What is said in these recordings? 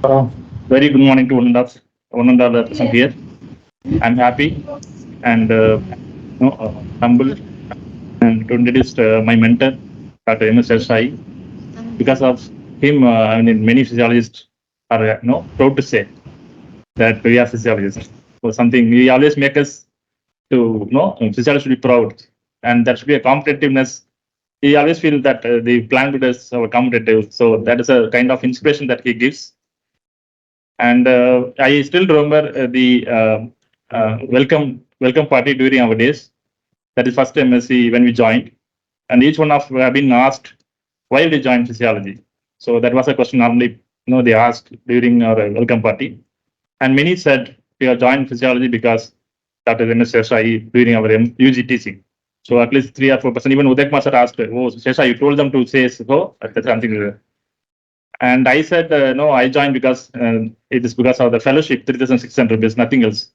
Uh, Very good morning to one and all present here. I'm happy and humble and to introduce my mentor, Dr. M.S. Sai. Because of him, many physiologists are proud to say that we are physiologists. So something we always make us to physiologists should be proud, and that should be a competitiveness. We always feel that the plant is our competitive. So that is a kind of inspiration that he gives. And I still remember the welcome party during our days. That is first MSc when we joined, and each one of have been asked why did you join physiology. So that was a question normally they asked during our welcome party, and many said we have joined physiology because Dr. MS Sheshai during our UG teaching. So at least 3 or 4%. Even Uday Master asked, "Oh, Sheshai, you told them to say so." That's something. And I said, no, I joined because it is because of the fellowship, 3,600 rupees, nothing else.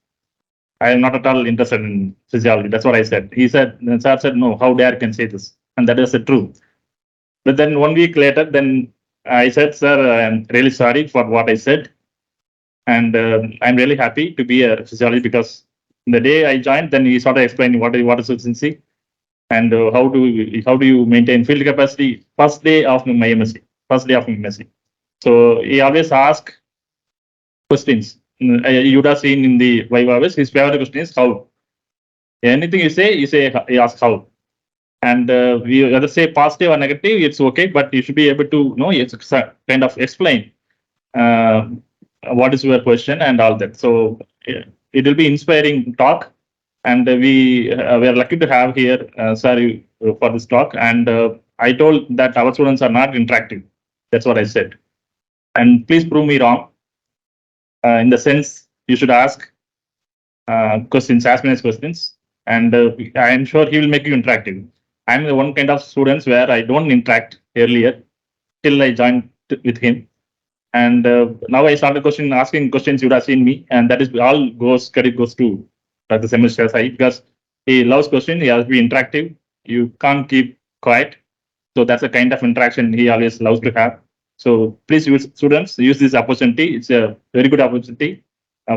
I am not at all interested in physiology. That's what I said. He said, sir said, no, how dare can say this? And that is the truth. But then 1 week later, then I said, sir, I'm really sorry for what I said. And I'm really happy to be a physiologist because the day I joined, then he started explaining what is efficiency and how do you maintain field capacity. First day of my MSc, first day of my MSc. So he always asks questions. You would have seen in the Viva, his favorite question is how. Anything you ask how. And we either say positive or negative, it's okay, but you should be able to kind of explain uh, what is your question and all that. So it will be inspiring talk, and we are lucky to have here, sir, for this talk. And I told that our students are not interactive. That's what I said. And please prove me wrong. In the sense, you should ask questions, as many as questions, and I am sure he will make you interactive. I'm the one kind of students where I don't interact earlier till I joined with him, and now I started asking questions. You would have seen me, and that is all credit goes to Dr. Semester Sai because he loves questions. He has to be interactive. You can't keep quiet, so that's a kind of interaction he always loves to have. So please use this opportunity. It's a very good opportunity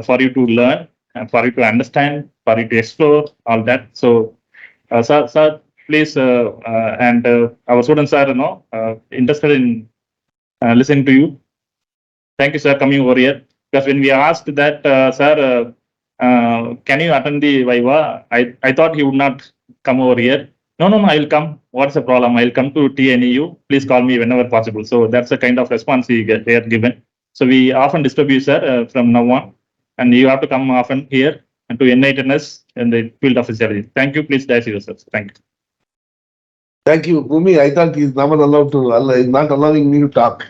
for you to learn, for you to understand, for you to explore all that. So, sir, please, and our students are interested in listening to you. Thank you, sir, coming over here. Because when we asked that, sir, can you attend the Viva? I thought he would not come over here. No, no, no, I will come. What's the problem? I'll come to TNEU. Please call me whenever possible. So that's the kind of response they are given. So we often disturb you, sir, from now on. And you have to come often here and to enlighten us in the field of physiology. Thank you. Please dive yourself. Thank you. Thank you, Bhumi. I thought he's not allowed to. He's not allowing me to talk.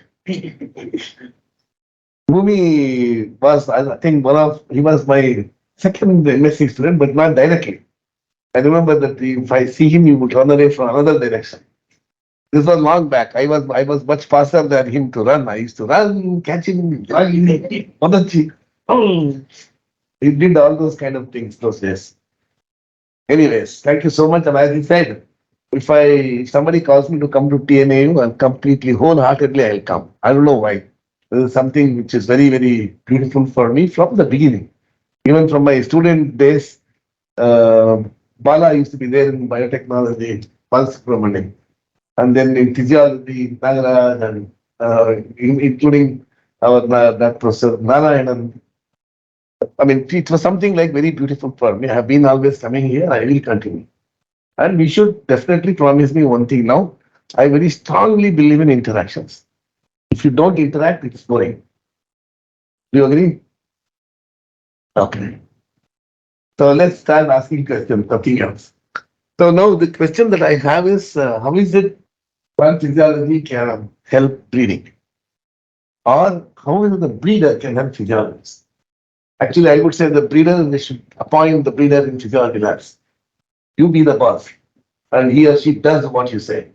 Bhumi was, I think, he was my second MSc student, but not directly. I remember that if I see him, he would run away from another direction. This was long back. I was much faster than him to run. I used to run, catch him, on the cheek. Oh, he did all those kind of things those days. Anyways, thank you so much. And as he said, if somebody calls me to come to TNAU, I'll completely wholeheartedly I'll come. I don't know why. This is something which is very, very beautiful for me from the beginning. Even from my student days, uh, Bala used to be there in biotechnology, Pulse Subramanian, and then in physiology, Nagaraj, and including our that professor Narayanan. I mean, it was something like very beautiful for me. I have been always coming here. I will continue. And we should definitely promise me one thing now. I very strongly believe in interactions. If you don't interact, it's boring. Do you agree? Okay. So let's start asking questions, nothing else. So now the question that I have is, how is it plant physiology can help breeding? Or how is it the breeder can help physiologists? Actually, I would say the breeder, they should appoint the breeder in physiology labs. You be the boss, and he or she does what you say.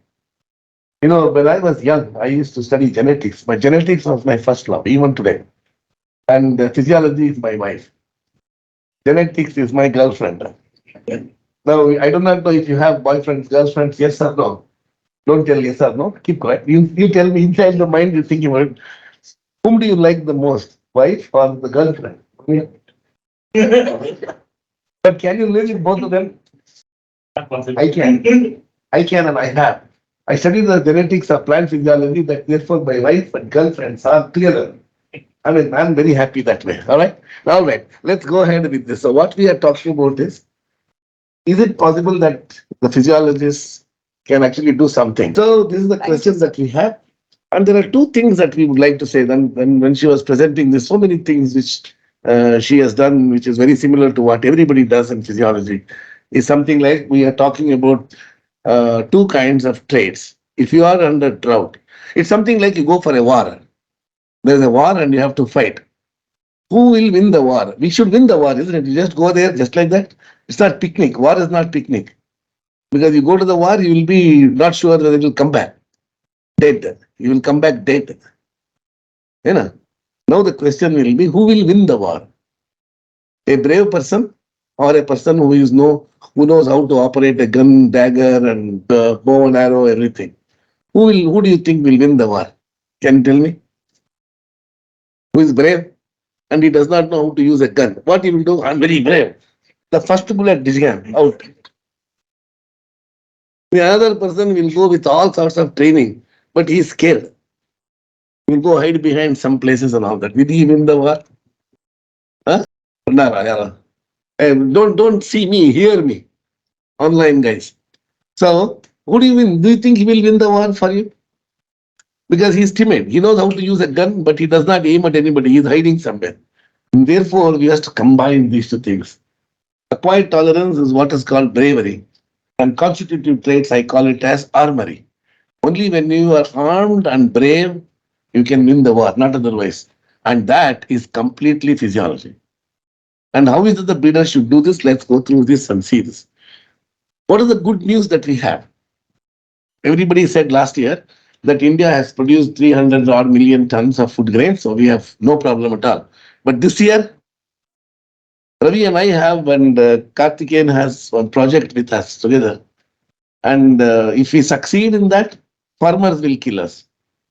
You know, when I was young, I used to study genetics. My genetics was my first love, even today. And physiology is my wife. Genetics is my girlfriend. Now, I do not know if you have boyfriends, girlfriends, yes or no. Don't tell yes or no. Keep quiet. You tell me inside the mind, you're thinking about it. Whom do you like the most, wife or the girlfriend? But can you live with both of them? I can. I can and I have. I study the genetics of plant physiology that therefore my wife and girlfriends are together. I mean, I'm very happy that way. All right. All right. Let's go ahead with this. So what we are talking about is it possible that the physiologists can actually do something? So this is the question that we have. And there are two things that we would like to say. Then when she was presenting, there's so many things which she has done, which is very similar to what everybody does in physiology. Is something like we are talking about two kinds of traits. If you are under drought, it's something like you go for a war. There's a war and you have to fight. Who will win the war? We should win the war, isn't it? You just go there just like that. It's not picnic. War is not picnic. Because you go to the war, you will be not sure whether it will come back dead. You will come back dead. You know? Now the question will be who will win the war? A brave person or a person who knows how to operate a gun, dagger, and bow and arrow, everything. Who do you think will win the war? Can you tell me? Who is brave and he does not know how to use a gun? What he will do? I'm very brave. The first bullet began out. The other person will go with all sorts of training, but he is scared. He will go hide behind some places and all that. Will he win the war? Huh? Don't see me, hear me, online guys. So, who do you win? Do you think he will win the war for you? Because he's timid. He knows how to use a gun, but he does not aim at anybody. He's hiding somewhere. And therefore, we have to combine these two things. Acquired tolerance is what is called bravery, and constitutive traits, I call it as armory. Only when you are armed and brave, you can win the war, not otherwise. And that is completely physiology. And how is it the breeder should do this? Let's go through this and see this. What is the good news that we have? Everybody said last year that India has produced 300 odd million tons of food grain, so we have no problem at all. But this year, Ravi and I have, and Karthikeyan has one project with us together. And if we succeed in that, farmers will kill us.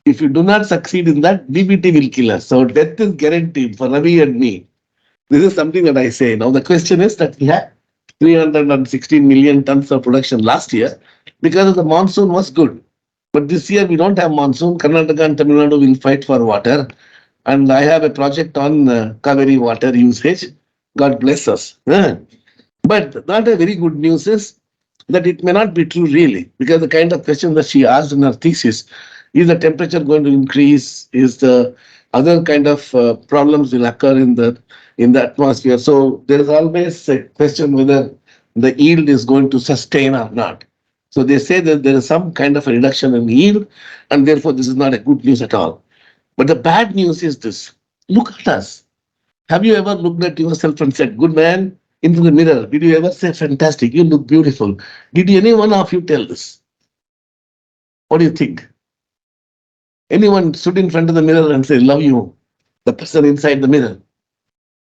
If you do not succeed in that, DBT will kill us. So death is guaranteed for Ravi and me. This is something that I say. Now the question is that we had 316 million tons of production last year because the monsoon was good. But this year we don't have monsoon. Karnataka and Tamil Nadu will fight for water. And I have a project on Kaveri water usage. God bless us. But not a very good news is that it may not be true really, because the kind of question that she asked in her thesis, is the temperature going to increase? Is the other kind of problems will occur in the atmosphere? So there is always a question whether the yield is going to sustain or not. So they say that there is some kind of a reduction in yield, and therefore this is not a good news at all. But the bad news is this. Look at us. Have you ever looked at yourself and said, good man, into the mirror? Did you ever say, fantastic, you look beautiful? Did any one of you tell this? What do you think? Anyone stood in front of the mirror and said, love you? The person inside the mirror,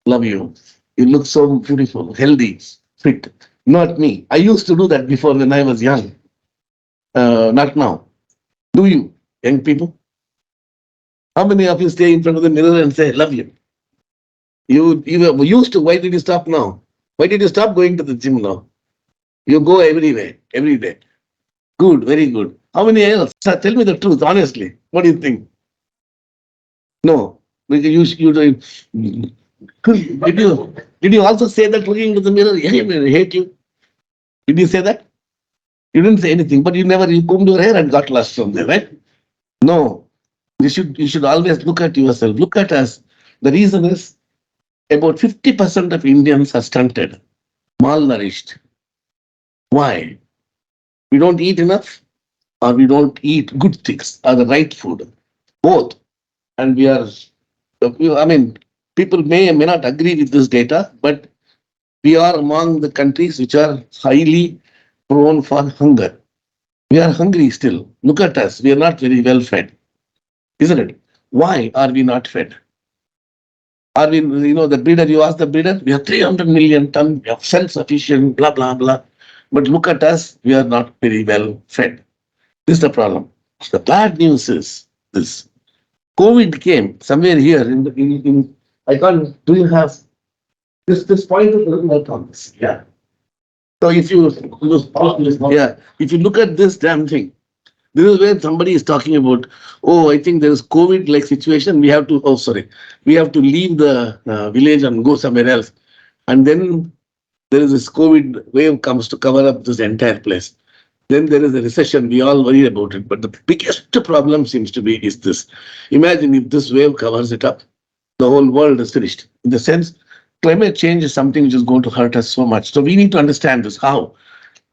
love you. You look so beautiful, healthy, fit. Not me. I used to do that before when I was young. Not now. Do you, young people? How many of you stay in front of the mirror and say, love you? You were used to, why did you stop now? Why did you stop going to the gym now? You go everywhere, every day. Good, very good. How many else? Sir, tell me the truth, honestly. What do you think? No. Because did you also say that looking into the mirror, hey, I hate you? Did you say that? You didn't say anything, but you combed your hair and got lost from there, right? No. You should always look at yourself. Look at us. The reason is about 50% of Indians are stunted, malnourished. Why? We don't eat enough, or we don't eat good things, or the right food. Both. And I mean, people may or may not agree with this data, but we are among the countries which are highly prone for hunger. We are hungry still. Look at us. We are not very well fed, isn't it? Why are we not fed? Are we, the breeder, you ask the breeder, we have 300 million ton, we are self-sufficient, blah, blah, blah. But look at us, we are not very well fed. This is the problem. The bad news is this. COVID came somewhere here in I can't. Do you have this point of not on this? Yeah. So yeah, if you look at this damn thing, this is where somebody is talking about, oh, I think there is COVID-like situation. We have to, oh, sorry, we have to leave the village and go somewhere else. And then there is this COVID wave comes to cover up this entire place. Then there is a recession. We all worry about it. But the biggest problem seems to be is this. Imagine if this wave covers it up, the whole world is finished. In the sense, climate change is something which is going to hurt us so much. So we need to understand this. How?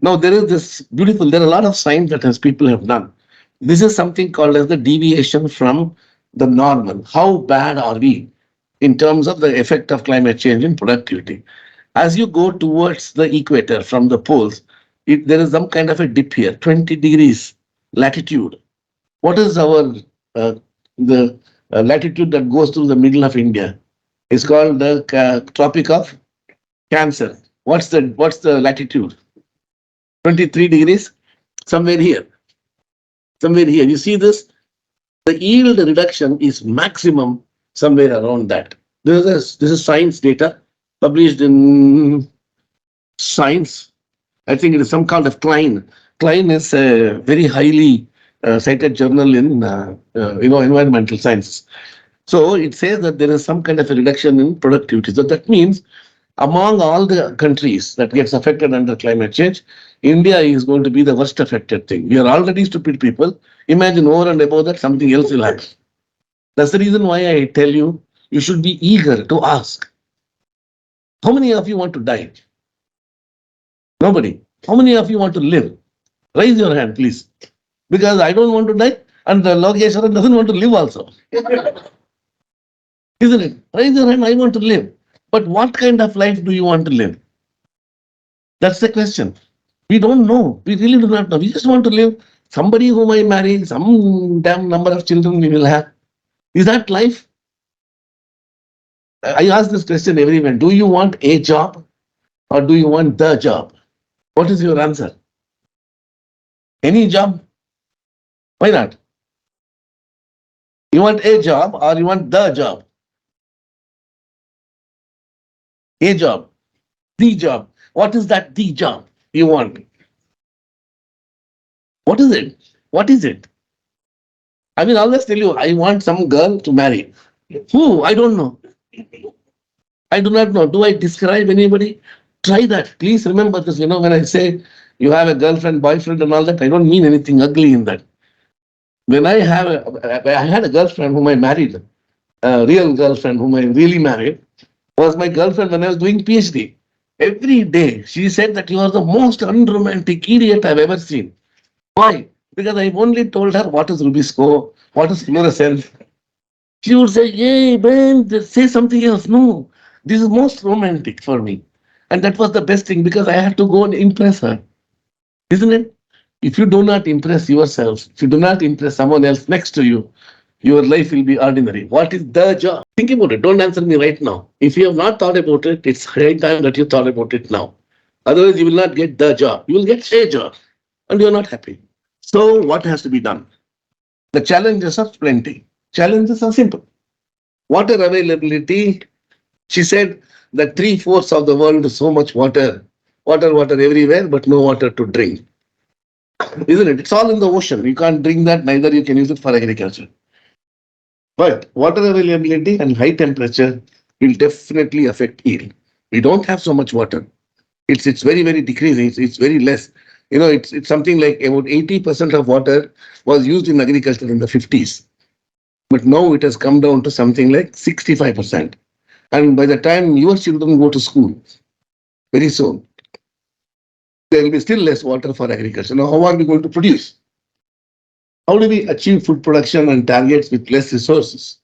Now there is this beautiful, there are a lot of science that has people have done. This is something called as the deviation from the normal. How bad are we in terms of the effect of climate change in productivity? As you go towards the equator from the poles, there is some kind of a dip here, 20 degrees latitude. What is our the latitude that goes through the middle of India? It's called the Tropic of Cancer. What's the latitude? 23 degrees, somewhere here, somewhere here. You see this? The yield reduction is maximum somewhere around that. This is science data published in Science. I think it is some kind of Klein. Klein is a very highly cited journal in environmental sciences. So it says that there is some kind of a reduction in productivity. So that means among all the countries that gets affected under climate change, India is going to be the worst affected thing. We are already stupid people. Imagine over and above that, something else will happen. That's the reason why I tell you, you should be eager to ask. How many of you want to die? Nobody. How many of you want to live? Raise your hand, please. Because I don't want to die, and the Logeshwaran doesn't want to live also. Isn't it? Raise your hand, I want to live. But what kind of life do you want to live? That's the question. We don't know. We really do not know. We just want to live. Somebody whom I marry, some damn number of children we will have. Is that life? I ask this question everywhere. Do you want a job or do you want the job? What is your answer? Any job? Why not? You want a job or you want the job? A job, the job. What is that the job you want? What is it? What is it? I will always tell you, I want some girl to marry. Who? I don't know. I do not know. Do I describe anybody? Try that. Please remember this. When I say you have a girlfriend, boyfriend, and all that, I don't mean anything ugly in that. When I had a girlfriend whom I married, a real girlfriend whom I really married, was my girlfriend when I was doing PhD. Every day she said that you are the most unromantic idiot I've ever seen. Why? Because I only told her what is Rubisco, what is fluorescence. She would say, "Hey, man, say something else." No, this is most romantic for me. And that was the best thing because I had to go and impress her. Isn't it? If you do not impress yourself, if you do not impress someone else next to you, your life will be ordinary. What is the job? Think about it. Don't answer me right now. If you have not thought about it, it's high time that you thought about it now. Otherwise, you will not get the job. You will get a job and you're not happy. So, what has to be done? The challenges are plenty. Challenges are simple. Water availability, she said that three-fourths of the world is so much water, water everywhere, but no water to drink. Isn't it? It's all in the ocean. You can't drink that, neither you can use it for agriculture. But water availability and high temperature will definitely affect yield. We don't have so much water. It's very decreasing. It's very less. It's something like about 80% of water was used in agriculture in the 50s. But now it has come down to something like 65%. And by the time your children go to school, very soon, there will be still less water for agriculture. Now, how are we going to produce? How do we achieve food production and targets with less resources?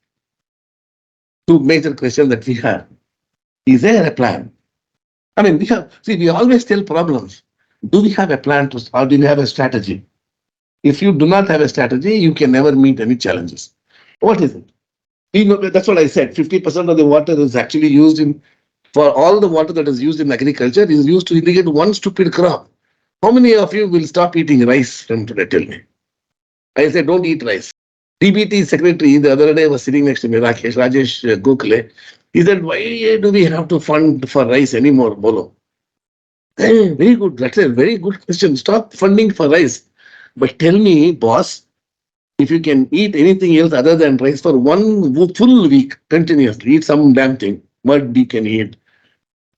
Two major questions that we have. Is there a plan? I mean, we always tell problems. Do we have a plan or do we have a strategy? If you do not have a strategy, you can never meet any challenges. What is it? That's what I said. 50% of the water is actually used for all the water that is used in agriculture is used to irrigate one stupid crop. How many of you will stop eating rice from today? Tell me. I say, don't eat rice. DBT secretary the other day was sitting next to me, Rajesh Gokhale. He said, why do we have to fund for rice anymore, Bolo? Very good. That's a very good question. Stop funding for rice. But tell me, boss, if you can eat anything else other than rice for one full week continuously, eat some damn thing. Mud you can eat,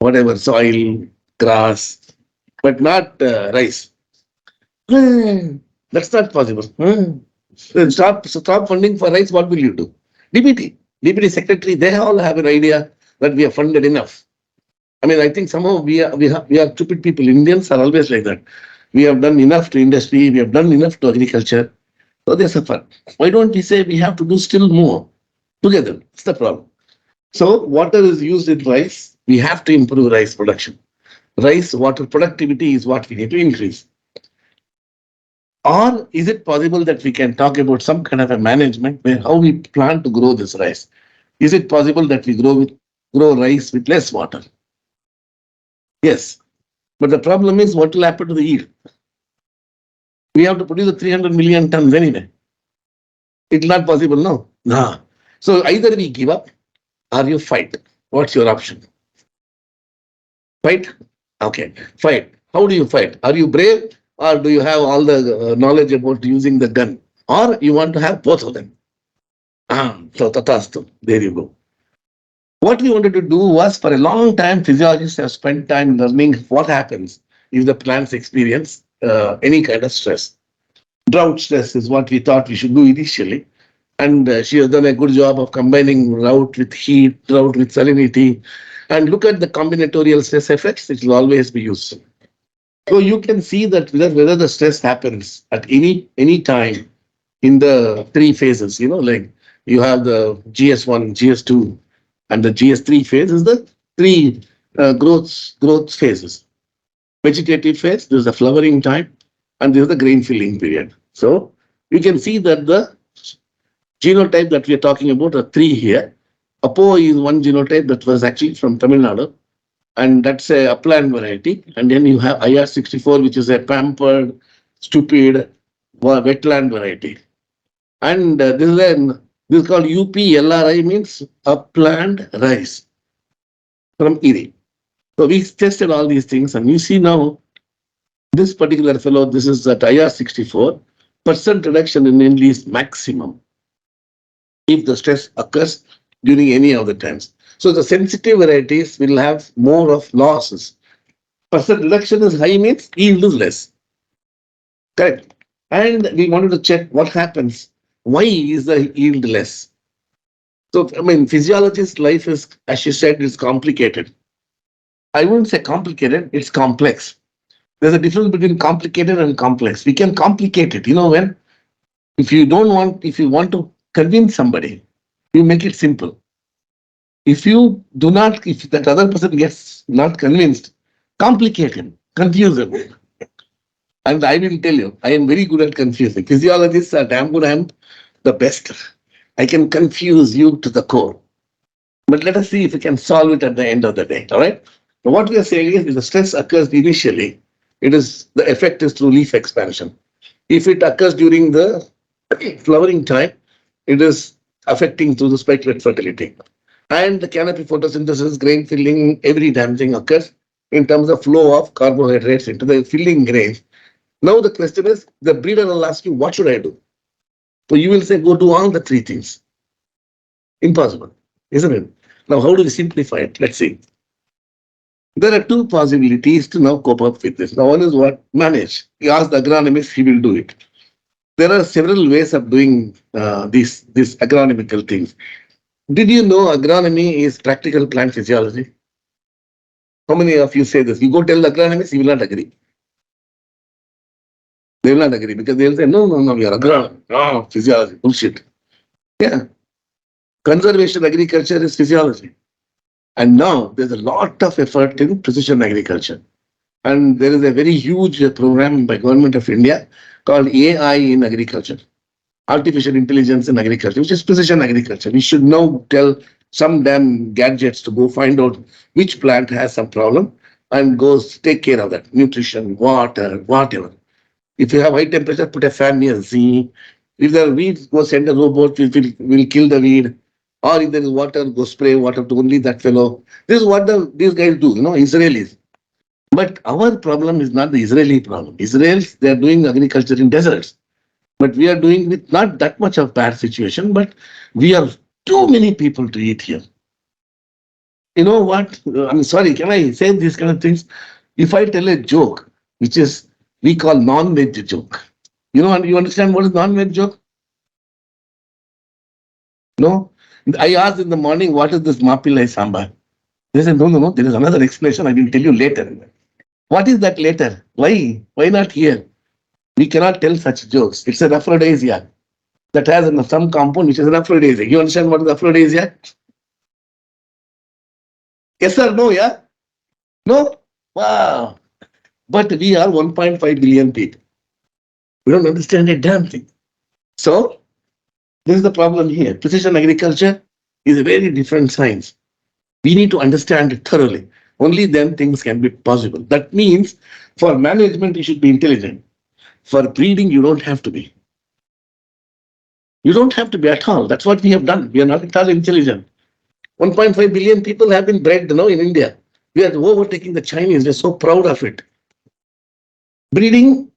whatever, soil, grass, but not rice. That's not possible. Then stop funding for rice. What will you do? DBT secretary, they all have an idea that we have funded enough. I mean, I think somehow we are stupid people. Indians are always like that. We have done enough to industry. We have done enough to agriculture. So they suffer. Why don't we say we have to do still more together? That's the problem. So water is used in rice. We have to improve rice production. Rice water productivity is what we need to increase. Or is it possible that we can talk about some kind of a management where how we plan to grow this rice? Is it possible that we grow rice with less water? Yes. But the problem is what will happen to the yield? We have to produce the 300 million tons anyway. It's not possible, no? No. So either we give up or you fight. What's your option? Fight? Okay, fight. How do you fight? Are you brave or do you have all the knowledge about using the gun? Or you want to have both of them? So tatastu. There you go. What we wanted to do was for a long time, physiologists have spent time learning what happens if the plants experience any kind of stress. Drought stress is what we thought we should do initially. And she has done a good job of combining drought with heat, drought with salinity. And look at the combinatorial stress effects, it will always be useful. So you can see that whether the stress happens at any time in the three phases, like you have the GS1, GS2, and the GS3 phase is the three growth phases. Vegetative phase, this is the flowering time, and this is the grain filling period. So you can see that the genotype that we are talking about are three here. Apo is one genotype that was actually from Tamil Nadu, and that's a upland variety. And then you have IR64, which is a pampered, stupid, wetland variety. And this is called UP means upland rice from Iri. So we tested all these things, and you see now this particular fellow, this is at IR64, percent reduction in yield is maximum if the stress occurs during any of the times. So the sensitive varieties will have more of losses. Percent reduction is high means yield is less. Correct. And we wanted to check what happens. Why is the yield less? So, I mean, physiologist's life is, as you said, is complicated. I wouldn't say complicated, it's complex. There's a difference between complicated and complex. We can complicate it. When if you want to convince somebody, you make it simple. If that other person gets not convinced, complicate him, confuse him. And I will tell you, I am very good at confusing. Physiologists are damn good. I am the best. I can confuse you to the core. But let us see if we can solve it at the end of the day. All right. Now, what we are saying is, if the stress occurs initially, the effect is through leaf expansion. If it occurs during the flowering time, it is affecting through the spikelet fertility. And the canopy photosynthesis, grain filling, every damn thing occurs in terms of flow of carbohydrates into the filling grains. Now the question is, the breeder will ask you, what should I do? So you will say, go do all the three things. Impossible, isn't it? Now, how do we simplify it? Let's see. There are two possibilities to now cope up with this. Now, one is what? Manage. You ask the agronomist, he will do it. There are several ways of doing these agronomical things. Did you know agronomy is practical plant physiology? How many of you say this? You go tell the agronomist, he will not agree. They will not agree because they will say, no, we are agronomy. No, physiology, bullshit. Yeah. Conservation agriculture is physiology. And now there's a lot of effort in precision agriculture. And there is a very huge program by Government of India called AI in agriculture, artificial intelligence in agriculture, which is precision agriculture. We should now tell some damn gadgets to go find out which plant has some problem and go take care of that. Nutrition, water, whatever. If you have high temperature, put a fan near Z. If there are weeds, go send a robot, will kill the weed. Or if there is water, go spray water to only that fellow. This is what these guys do, Israelis. But our problem is not the Israeli problem. Israelis, they are doing agriculture in deserts. But we are doing with not that much of bad situation, but we are too many people to eat here. You know what? I'm sorry, can I say these kind of things? If I tell a joke, which is we call non-veg joke, you understand what is non-veg joke? No? I asked in the morning, what is this mapilai sambar? They said, no, no, no, there is another explanation. I will tell you later. What is that later? Why? Why not here? We cannot tell such jokes. It's an aphrodisiac that has some compound which is an aphrodisiac. You understand what is aphrodisiac? Yes or no, yeah? No? Wow. But we are 1.5 billion people. We don't understand a damn thing. So, this is the problem here. Precision agriculture is a very different science. We need to understand it thoroughly. Only then things can be possible. That means for management, you should be intelligent. For breeding, you don't have to be. You don't have to be at all. That's what we have done. We are not at all intelligent. 1.5 billion people have been bred in India. We are overtaking the Chinese. We're so proud of it. Breeding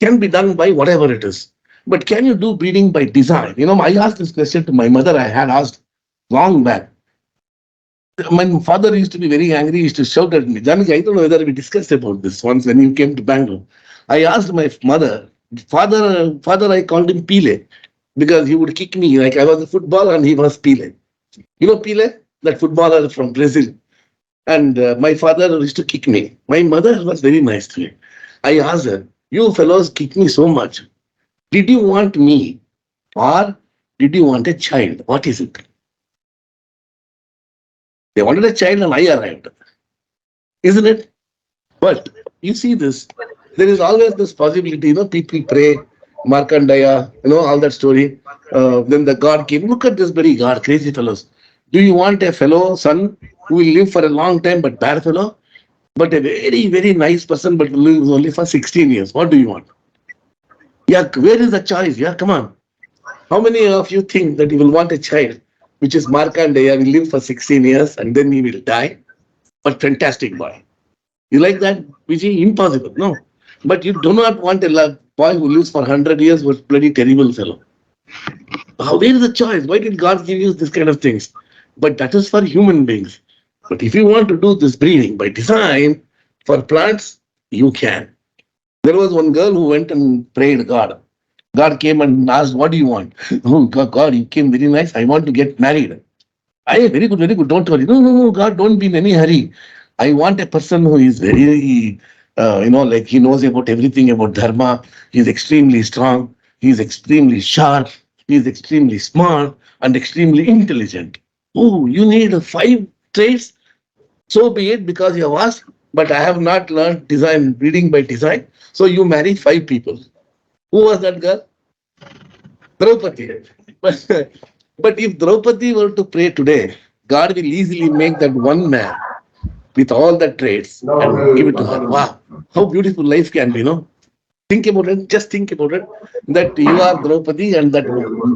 can be done by whatever it is. But can you do breeding by design? I asked this question to my mother. I had asked long back. My father used to be very angry. He used to shout at me. Janaki, I don't know whether we discussed about this once when you came to Bangalore. I asked my mother, father, I called him Pile because he would kick me like I was a footballer and he was Pile. You know Pile, that footballer from Brazil. And my father used to kick me. My mother was very nice to me. I asked her, you fellows kick me so much. Did you want me or did you want a child? What is it? They wanted a child and I arrived. Isn't it? But you see this, there is always this possibility, people pray, Markandaya, all that story. Then the God came. Look at this very God, crazy fellows. Do you want a fellow son who will live for a long time but bad fellow? But a very, very nice person but will live only for 16 years. What do you want? Yeah, where is the choice? Yeah, come on. How many of you think that you will want a child which is Markandaya, will live for 16 years and then he will die? But fantastic boy. You like that, Vijay? Impossible. No. But you do not want a boy who lives for 100 years was bloody terrible fellow. Where is the choice? Why did God give you this kind of things? But that is for human beings. But if you want to do this breeding by design for plants, you can. There was one girl who went and prayed God. God came and asked, what do you want? Oh, God, you came very nice. I want to get married. I very good, very good. Don't worry. No, no, no, God, don't be in any hurry. I want a person who is very, like he knows about everything about dharma. He's extremely strong. He's extremely sharp. He's extremely smart and extremely intelligent. Oh, you need 5 traits? So be it because you have asked, but I have not learned design, reading by design. So you marry 5 people. Who was that girl? Draupadi. But if Draupadi were to pray today, God will easily make that one man with all the traits and give it to her. Wow, how beautiful life can be, Think about it, just think about it, that you are Draupadi and that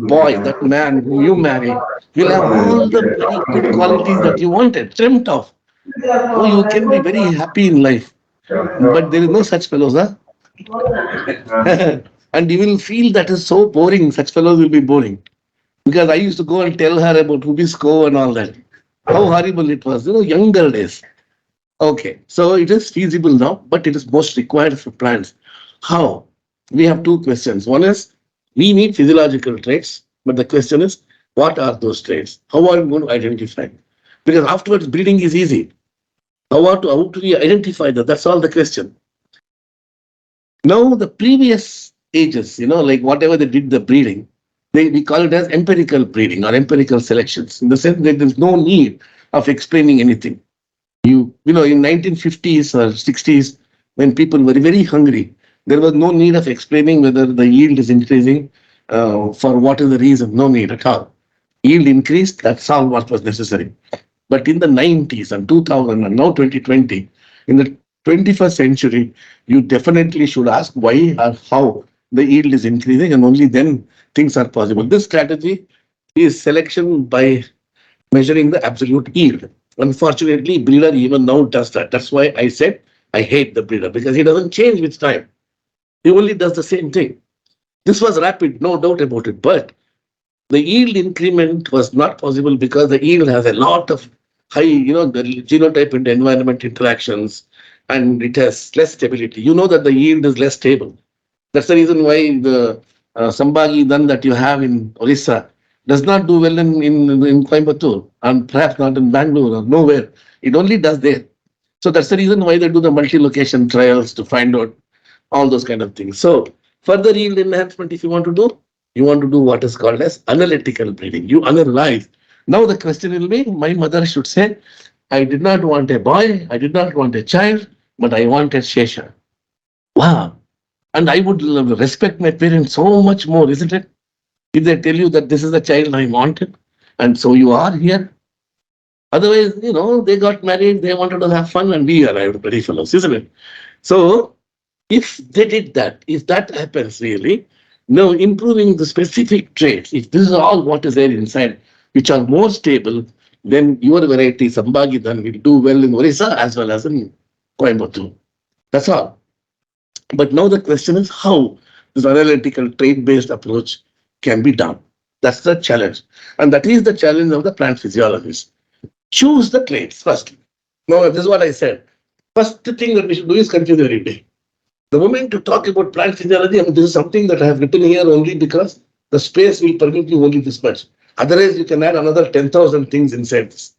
boy, that man who you marry, will have all the very good qualities that you wanted, dreamt of. Oh, you can be very happy in life. But there is no such fellows, huh? And you will feel that is so boring. Such fellows will be boring. Because I used to go and tell her about Rubisco and all that. How horrible it was, younger days. Okay, so it is feasible now, but it is most required for plants. How? We have 2 questions. One is, we need physiological traits, but the question is, what are those traits? How are we going to identify? Because afterwards, breeding is easy. How do we identify that? That's all the question. Now, the previous ages, like whatever they did the breeding, we call it as empirical breeding or empirical selections, in the sense that there's no need of explaining anything. In 1950s or 60s, when people were very hungry, there was no need of explaining whether the yield is increasing for what is the reason. No need at all. Yield increased, that's all what was necessary. But in the 90s and 2000 and now 2020, in the 21st century, you definitely should ask why or how the yield is increasing, and only then things are possible. This strategy is selection by measuring the absolute yield. Unfortunately, breeder even now does that. That's why I said I hate the breeder, because he doesn't change with time. He only does the same thing. This was rapid, no doubt about it, but the yield increment was not possible because the yield has a lot of high, the genotype and environment interactions, and it has less stability. You know that the yield is less stable. That's the reason why the Sambagi dhan that you have in Orissa does not do well in Coimbatore, and perhaps not in Bangalore or nowhere. It only does there. So that's the reason why they do the multi-location trials to find out all those kind of things. So further yield enhancement, if you want to do what is called as analytical breeding. You analyze. Now the question will be, my mother should say, I did not want a boy, I did not want a child, but I wanted Shesha. Wow. And I would respect my parents so much more, isn't it? If they tell you that this is the child I wanted, and so you are here. Otherwise, they got married, they wanted to have fun, and we arrived, pretty fellows, isn't it? So if they did that, if that happens really, now improving the specific traits, if this is all what is there inside, which are more stable, then your variety, Sambhagidan, will do well in Orissa as well as in Coimbatore. That's all. But now the question is how this analytical trait-based approach can be done. That's the challenge. And that is the challenge of the plant physiologist. Choose the traits first. Now, this is what I said. First thing that we should do is confuse every day. The moment you talk about plant physiology, I mean, this is something that I have written here only because the space will permit you only this much. Otherwise, you can add another 10,000 things inside this.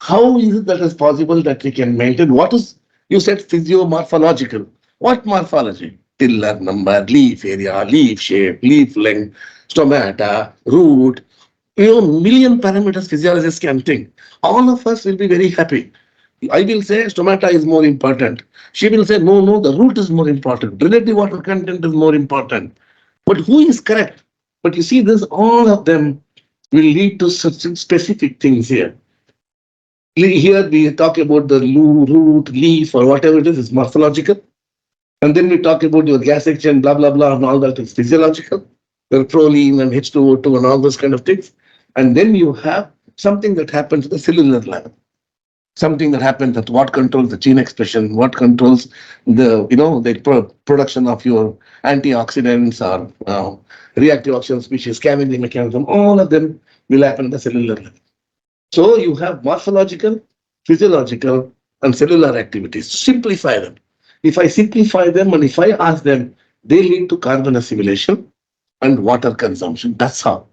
How is it that is possible that we can maintain? What is, you said physiomorphological. What morphology? Tiller number, leaf area, leaf shape, leaf length, stomata, root, million parameters physiologists can think. All of us will be very happy. I will say stomata is more important. She will say, no, no, the root is more important. Relative water content is more important. But who is correct? But you see, this all of them will lead to such specific things here. Here we talk about the root, leaf, or whatever it is morphological. And then we talk about your gas exchange, blah, blah, blah, and all that is physiological. The proline and H2O2 and all those kind of things. And then you have something that happens at the cellular level. Something that happens that what controls the gene expression, what controls the production of your antioxidants or reactive oxygen species, scavenging mechanism, all of them will happen at the cellular level. So you have morphological, physiological, and cellular activities. Simplify them. If I simplify them and if I ask them, they lead to carbon assimilation and water consumption. That's how.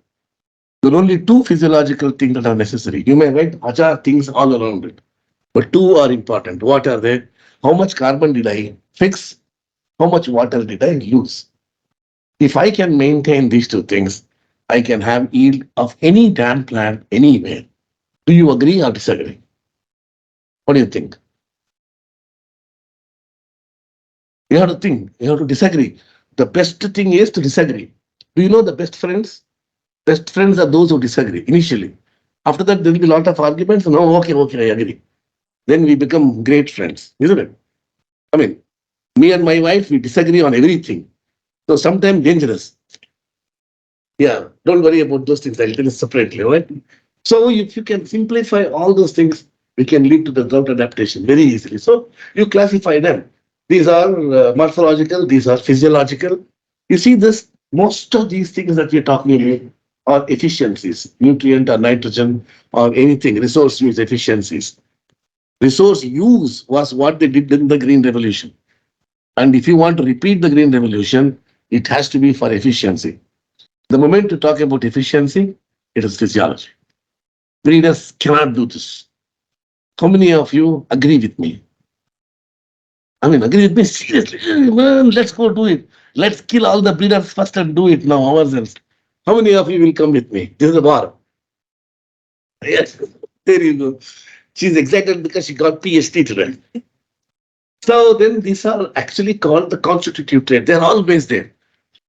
There are only two physiological things that are necessary. You may write हजार things all around it, but two are important. What are they? How much carbon did I fix? How much water did I lose? If I can maintain these two things, I can have yield of any damn plant anywhere. Do you agree or disagree? What do you think? You have to think. You have to disagree. The best thing is to disagree. Do you know the best friends? Best friends are those who disagree initially. After that, there will be a lot of arguments. No, okay, okay, I agree. Then we become great friends, isn't it? I mean, me and my wife, we disagree on everything. So sometimes dangerous. Yeah, don't worry about those things. I'll tell you separately, all right? So if you can simplify all those things, we can lead to the drought adaptation very easily. So you classify them. These are morphological, these are physiological. You see this, most of these things that we're talking about are efficiencies, nutrient or nitrogen or anything, resource use efficiencies. Resource use was what they did in the Green Revolution. And if you want to repeat the Green Revolution, it has to be for efficiency. The moment you talk about efficiency, it is physiology. Breeders cannot do this. How many of you agree with me? I mean, agree with me seriously. Man, let's go do it. Let's kill all the breeders first and do it now ourselves. How many of you will come with me? This is a war. Yes, there you go. She's excited because she got PhD today. So then these are actually called the constitutive trait. They're always there.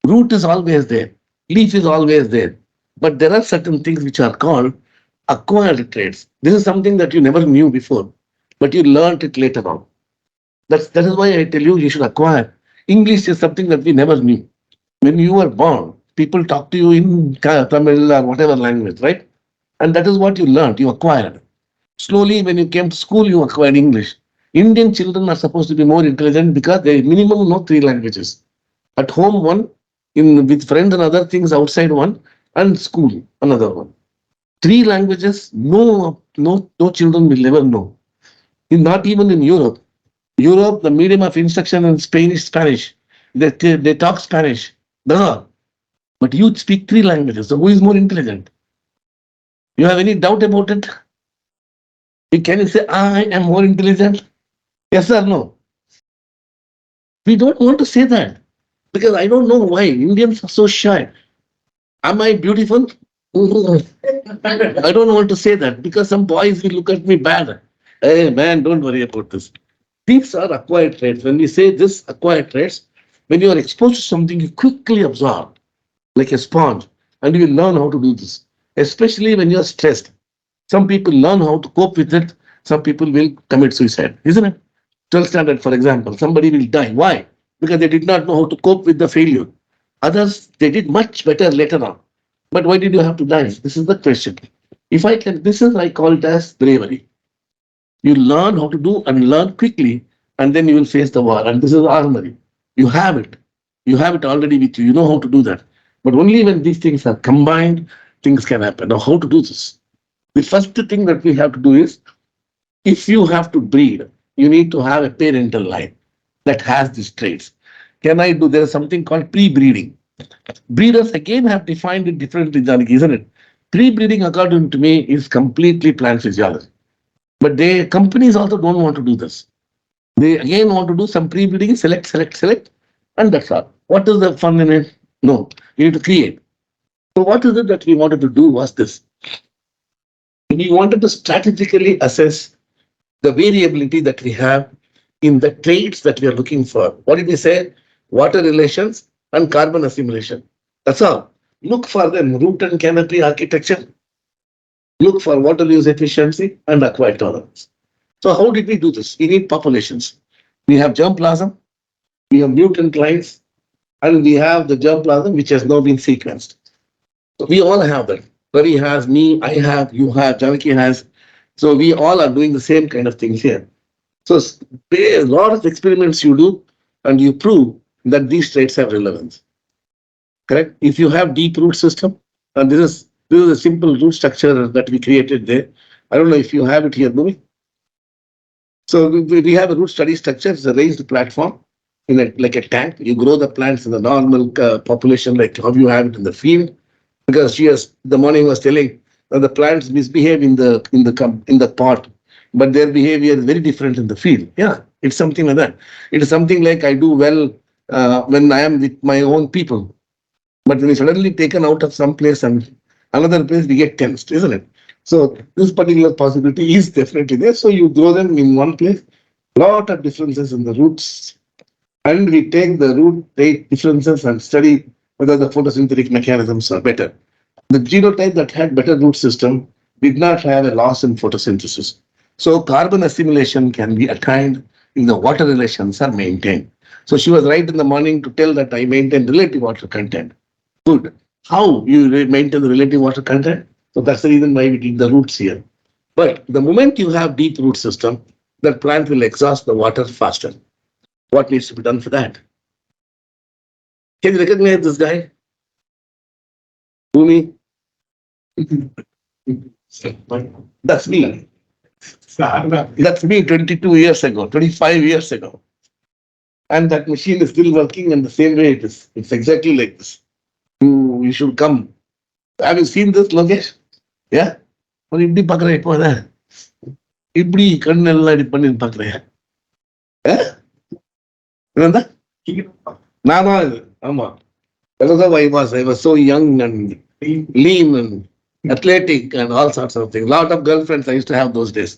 Root is always there. Leaf is always there. But there are certain things which are called acquired traits. This is something that you never knew before, but you learned it later on. That is why I tell you should acquire. English is something that we never knew. When you were born, people talk to you in Tamil or whatever language, right? And that is what you learned, you acquired. Slowly, when you came to school, you acquired English. Indian children are supposed to be more intelligent because they minimum know three languages. At home, one, in with friends and other things outside one, and school, another one. Three languages, no children will ever know. Not even in Europe. Europe, the medium of instruction in Spanish, Spanish. They talk Spanish. That's all. But you speak three languages. So who is more intelligent? You have any doubt about it? Can you say I am more intelligent? Yes or no? We don't want to say that because I don't know why Indians are so shy. Am I beautiful? I don't want to say that because some boys will look at me bad. Hey man, don't worry about this. These are acquired traits. When we say this acquired traits, when you are exposed to something, you quickly absorb like a sponge and you will learn how to do this, especially when you are stressed. Some people learn how to cope with it. Some people will commit suicide, isn't it? 12th standard, for example, somebody will die. Why? Because they did not know how to cope with the failure. Others, they did much better later on. But why did you have to die? This is the question. If I can, this is I call it as bravery. You learn how to do and learn quickly, and then you will face the war. And this is armory. You have it. You have it already with you. You know how to do that. But only when these things are combined, things can happen. Now, how to do this? The first thing that we have to do is if you have to breed, you need to have a parental line that has these traits. Can I do? There is something called pre-breeding. Breeders again have defined it differently, Janaki, isn't it? Pre-breeding, according to me, is completely plant physiology. But they companies also don't want to do this. They again want to do some pre-breeding, select, and that's all. What is the fun in it? No, you need to create. So what is it that we wanted to do was this. We wanted to strategically assess the variability that we have in the traits that we are looking for. What did we say? Water relations and carbon assimilation. That's all. Look for them root and canopy architecture. Look for water use efficiency and acquired tolerance. So how did we do this? We need populations. We have germplasm, we have mutant lines, and we have the germplasm which has now been sequenced. So we all have that. Ravi has, me, I have, you have, Janaki has. So we all are doing the same kind of things here. So a lot of experiments you do and you prove that these traits have relevance. Correct? If you have deep root system, and this is a simple root structure that we created there. I don't know if you have it here, Bhumi. So we have a root study structure. It's a raised platform in like a tank. You grow the plants in the normal population, like how you have it in the field. Because she has the morning was telling that the plants misbehave in the pot, but their behavior is very different in the field. Yeah, it's something like that. It is something like I do well when I am with my own people, but when we suddenly taken out of some place and another place, we get tensed, isn't it? So this particular possibility is definitely there. So you grow them in one place, lot of differences in the roots, and we take the root rate differences and study whether the photosynthetic mechanisms are better. The genotype that had better root system did not have a loss in photosynthesis. So carbon assimilation can be attained if the water relations are maintained. So she was right in the morning to tell that I maintain relative water content. Good. How you maintain the relative water content? So that's the reason why we did the roots here. But the moment you have deep root system, that plant will exhaust the water faster. What needs to be done for that? Can you recognize this guy? Bhumi? That's me. That's me 22 years ago, 25 years ago. And that machine is still working in the same way it is. It's exactly like this. You should come. Have you seen this, Lokesh? Yeah? ஒரு இப்படி பார்க்குறேன் இப்போ அதை இப்படி கண்ணெல்லாம் இப்படி பண்ணி பார்க்குறேன் என்னந்தா நான் தான் இது ஆமா that's how I was so young and lean and athletic and all sorts of things. Lot of girlfriends I used to have those days.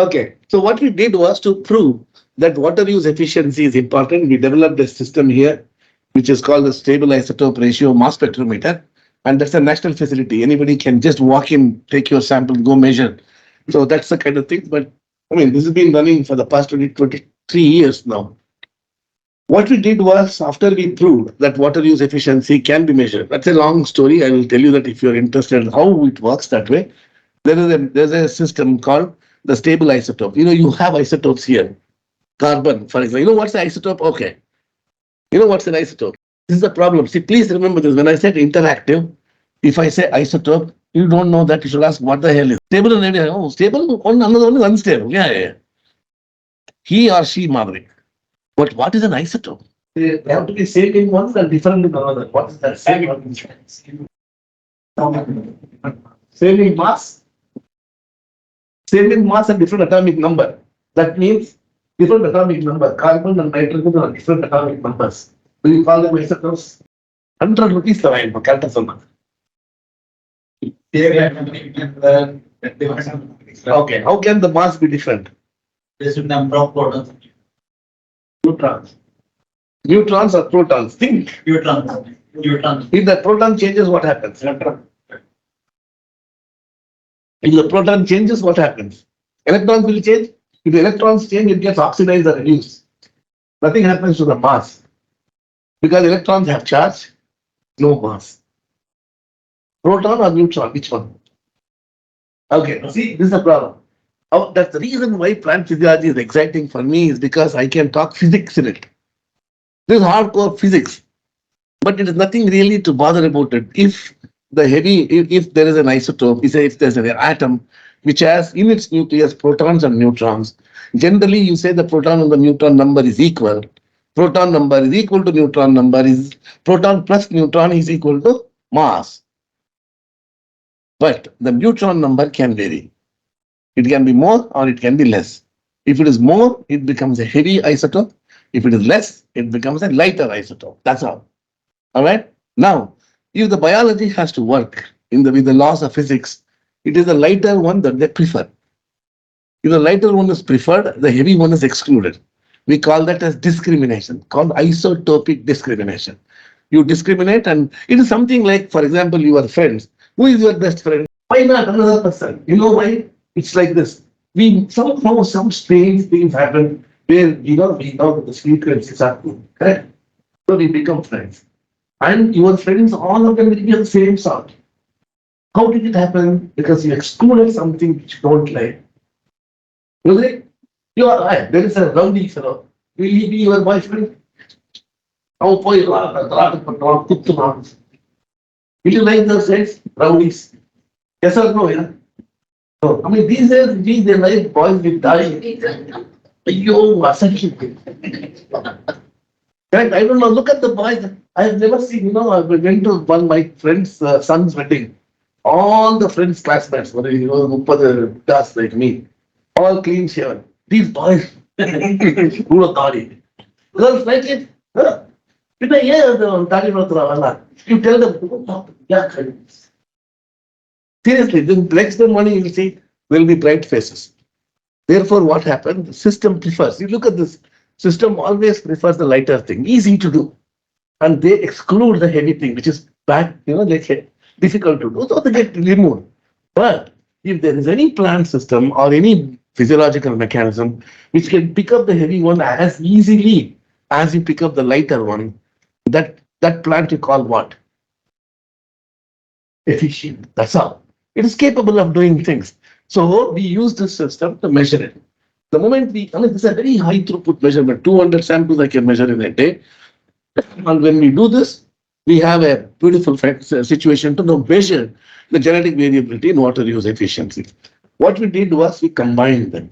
Okay, so what we did was to prove that water use efficiency is important. We developed a system here, which is called the stable isotope ratio mass spectrometer. And that's a national facility. Anybody can just walk in, take your sample, go measure. So that's the kind of thing. But I mean, this has been running for the past 23 years now. What we did was, after we proved that water use efficiency can be measured, that's a long story. I will tell you that if you're interested in how it works that way. There's a system called the stable isotope. You have isotopes here. Carbon, for example. You know what's the isotope? Okay. You know what's an isotope? This is the problem. See, please remember this. When I said interactive, if I say isotope, you don't know that. You should ask what the hell is stable and stable. Another one is unstable. Yeah. He or she, Madhuri. But what is an isotope? They have to be same in one and different in another. What is that? Same in mass. Same in mass and different atomic number. That means different atomic number. Carbon and nitrogen are different atomic numbers. Do you call them isotopes? 100 rupees the for Calta. Okay, how can the mass be different? Based on number of protons. Neutrons. Neutrons or protons? Think. Neutrons. If the proton changes, what happens? If the proton changes, what happens? Electrons will change. If the electrons change, it gets oxidized or reduced. Nothing happens to the mass. Because electrons have charge, no mass. Proton or neutron, which one? Okay, see, this is the problem. That's the reason why plant physiology is exciting for me, is because I can talk physics in it. This is hardcore physics, but it is nothing really to bother about it. If there is an isotope, if there's an atom which has in its nucleus protons and neutrons, generally you say the proton and the neutron number is equal. Proton number is equal to neutron number, is proton plus neutron is equal to mass. But the neutron number can vary. It can be more or it can be less. If it is more, it becomes a heavy isotope. If it is less, it becomes a lighter isotope. That's all. All right. Now, if the biology has to work with the laws of physics, it is the lighter one that they prefer. If the lighter one is preferred, the heavy one is excluded. We call that as discrimination, called isotopic discrimination. You discriminate, and it is something like, for example, your friends. Who is your best friend? Why not another person? You know why? It's like this. Somehow some strange things happen where we know that the frequencies are good. Correct? So we become friends. And your friends, all of them will be the same sort. How did it happen? Because you excluded something which you don't like. You are right. There is a rowdy fellow. Will he be your boyfriend? Will you like those guys? Rowdies? Yes or no? Yeah? No. I mean, these days, they like boys with dying. Yo, I don't know. Look at the boys. I've never seen, I went to one of my friend's son's wedding. All the friends' classmates were, guys like me. All clean shaven. These boys, who are naughty. Girls like it. Huh? You tell them, yeah. Seriously, the next morning you will see there will be bright faces. Therefore, what happened? The system prefers. You look at this. System always prefers the lighter thing, easy to do, and they exclude the heavy thing, which is bad. Like difficult to do, so they get removed. But if there is any plant system or any physiological mechanism which can pick up the heavy one as easily as you pick up the lighter one, that plant you call what? Efficient. That's all. It is capable of doing things. So we use this system to measure it. The moment this is a very high throughput measurement, 200 samples I can measure in a day. And when we do this, we have a beautiful situation to now measure the genetic variability in water use efficiency. What we did was we combined them.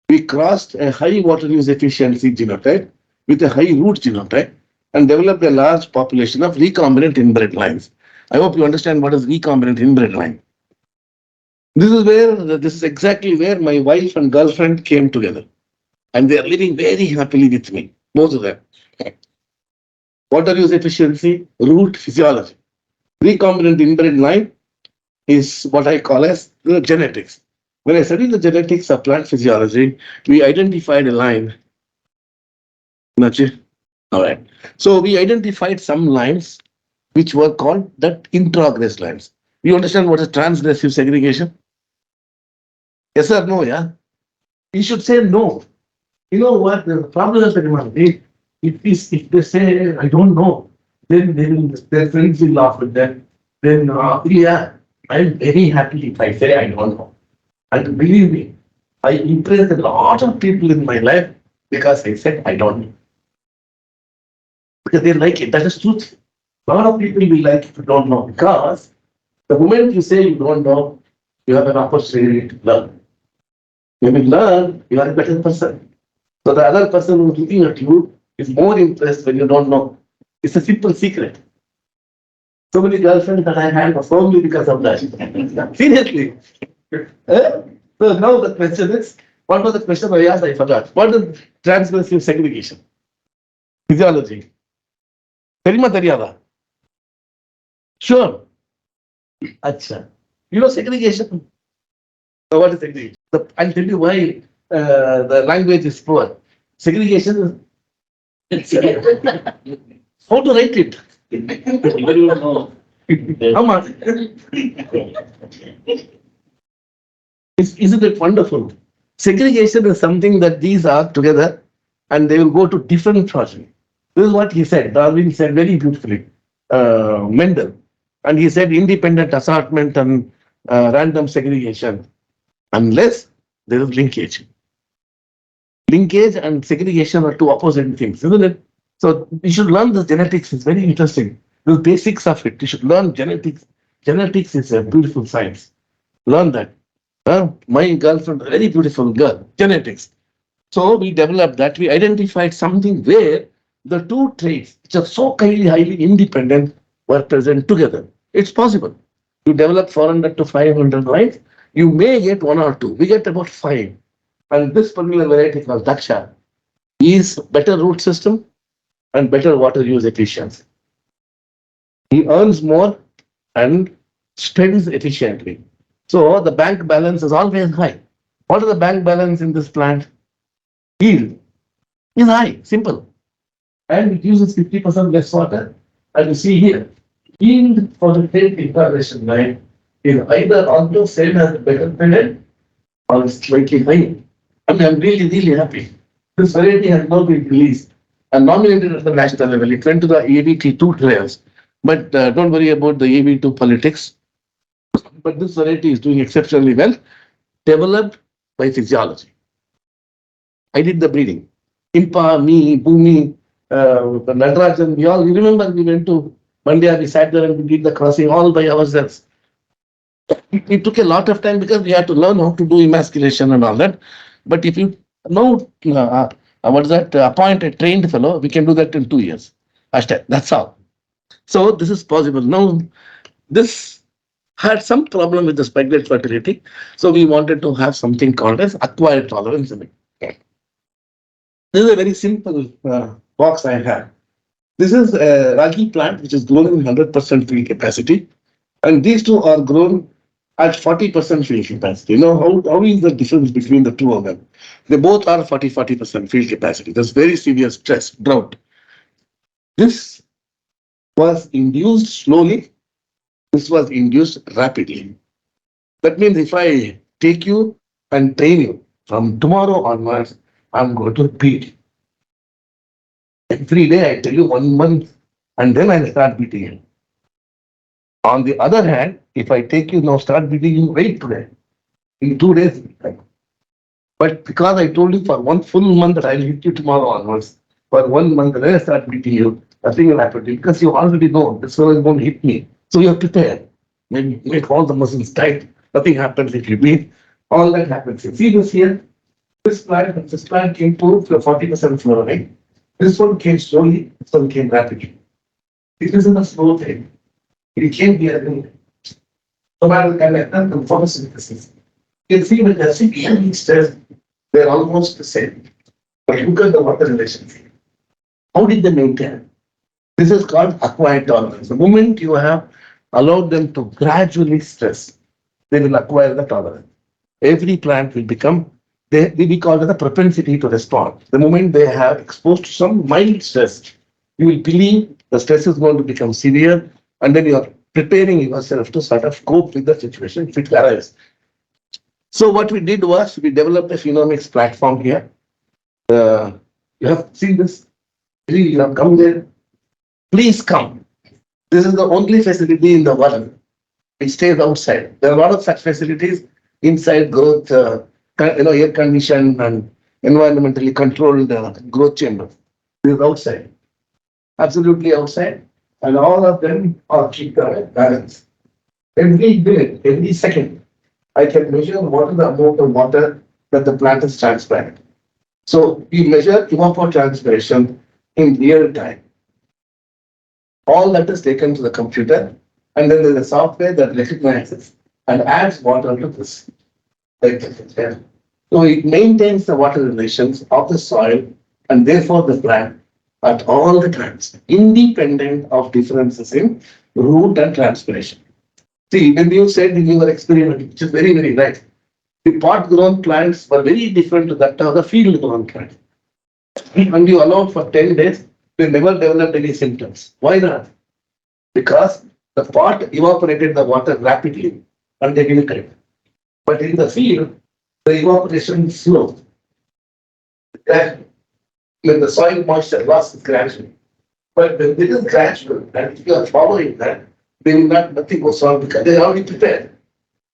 We crossed a high water use efficiency genotype with a high root genotype and developed a large population of recombinant inbred lines. I hope you understand what is recombinant inbred line. This is exactly where my wife and girlfriend came together. And they are living very happily with me, both of them. Water use efficiency, root physiology. Recombinant inbred line is what I call as the genetics. When I studied the genetics of plant physiology, we identified a line. All right. So we identified some lines which were called that introgress lines. You understand what is transgressive segregation? Yes or no, yeah? You should say no. You know what? The problem is that if they say I don't know, then their friends will laugh at them. Then yeah, I'm very happy if I say I don't know. And believe me, I impressed a lot of people in my life because I said I don't know. Because they like it. That is truth. A lot of people will like if you don't know because the moment you say you don't know, you have an opportunity to learn. When you learn, you are a better person. So the other person who's looking at you is more impressed when you don't know. It's a simple secret. So many girlfriends that I had was only because of that. Seriously. Eh? So now the question is, what was the question I asked? I forgot. What is transgressive segregation? Physiology. தெரியுமா தெரியாதா? Sure. Acha. You know segregation. So what is segregation? I'll tell you why the language is poor. Segregation is how to write it. You know. Come on. Isn't it wonderful? Segregation is something that these are together and they will go to different projects. This is what he said. Darwin said very beautifully. Mendel. And he said independent assortment and random segregation unless there is linkage. Linkage and segregation are two opposite things, isn't it? So you should learn the genetics. It's very interesting. The basics of it. You should learn genetics. Genetics is a beautiful science. Learn that. My girlfriend, a very beautiful girl, genetics. So we developed that. We identified something where the two traits, which are so highly independent, were present together. It's possible. You develop 400 to 500 lines, you may get one or two. We get about five. And this particular variety called Daksha is better root system and better water use efficiency. He earns more and spends efficiently. So the bank balance is always high. What is the bank balance in this plant? Yield is high, simple. And it uses 50% less water. And you see here, yield for the tape incarnation line is either almost same as the better pellet or slightly higher. I mean, I'm really happy. This variety has now been released and nominated at the national level. It went to the ABT2 trials. But don't worry about the ABT2 politics. But this variety is doing exceptionally well, developed by physiology. I did the breeding. Impa, me, Bhumi, the Nadrajan, we all, you remember we went to Mandya, we sat there and we did the crossing all by ourselves. It took a lot of time because we had to learn how to do emasculation and all that. But if you know, what is that, appoint a trained fellow, we can do that in 2 years. Hashtag, that's all. So this is possible. Now, this had some problem with the spike fertility. So we wanted to have something called as acquired tolerance in it. This is a very simple box I have. This is a ragi plant which is grown in 100% field capacity, and these two are grown at 40% field capacity. You know how is the difference between the two of them? They both are 40% field capacity. There's very severe stress, drought. This was induced slowly. This was induced rapidly. That means if I take you and train you from tomorrow onwards, I'm going to beat every day. I tell you 1 month, and then I start beating you. On the other hand, if I take you now, start beating you, wait today. In 2 days, but because I told you for one full month that I'll hit you tomorrow onwards, for 1 month, then I start beating you, nothing will happen to you because you already know this one is going to hit me. So you're prepared. Maybe make all the muscles tight. Nothing happens if you beat. All that happens. See this here? This plant came to 40% flowering. This one came slowly, this one came rapidly. It isn't a slow thing. It came here. So I can the photosynthesis. You can see with the CPM stress, they're almost the same. But look at the water relationship. How did they maintain? This is called acquired tolerance. The moment you have allowed them to gradually stress, they will acquire the tolerance. Every plant will become, we call it the propensity to respond. The moment they have exposed to some mild stress, you will believe the stress is going to become severe, and then you are preparing yourself to sort of cope with the situation if it arrives. So what we did was we developed a genomics platform here. You have seen this. Please, you have come there. Please come. This is the only facility in the world which stays outside. There are a lot of such facilities inside growth, air conditioned and environmentally controlled growth chambers. This is outside, absolutely outside, and all of them are keep the balance. Every minute, every second, I can measure what is the amount of water that the plant is transpiring. So we measure evapotranspiration in real time. All that is taken to the computer, and then there's a software that recognizes and adds water to this. So it maintains the water relations of the soil and therefore the plant at all the times, independent of differences in root and transpiration. See, when you said in your experiment, which is very, very right, the pot grown plants were very different to that of the field grown plants. And you allowed for 10 days, they never developed any symptoms. Why not? Because the pot evaporated the water rapidly and they didn't correct. But in the field, the evaporation is slow. When the soil moisture loss is gradual. But when it is gradual, and if you are following that, they will not, nothing goes wrong because they are already prepared.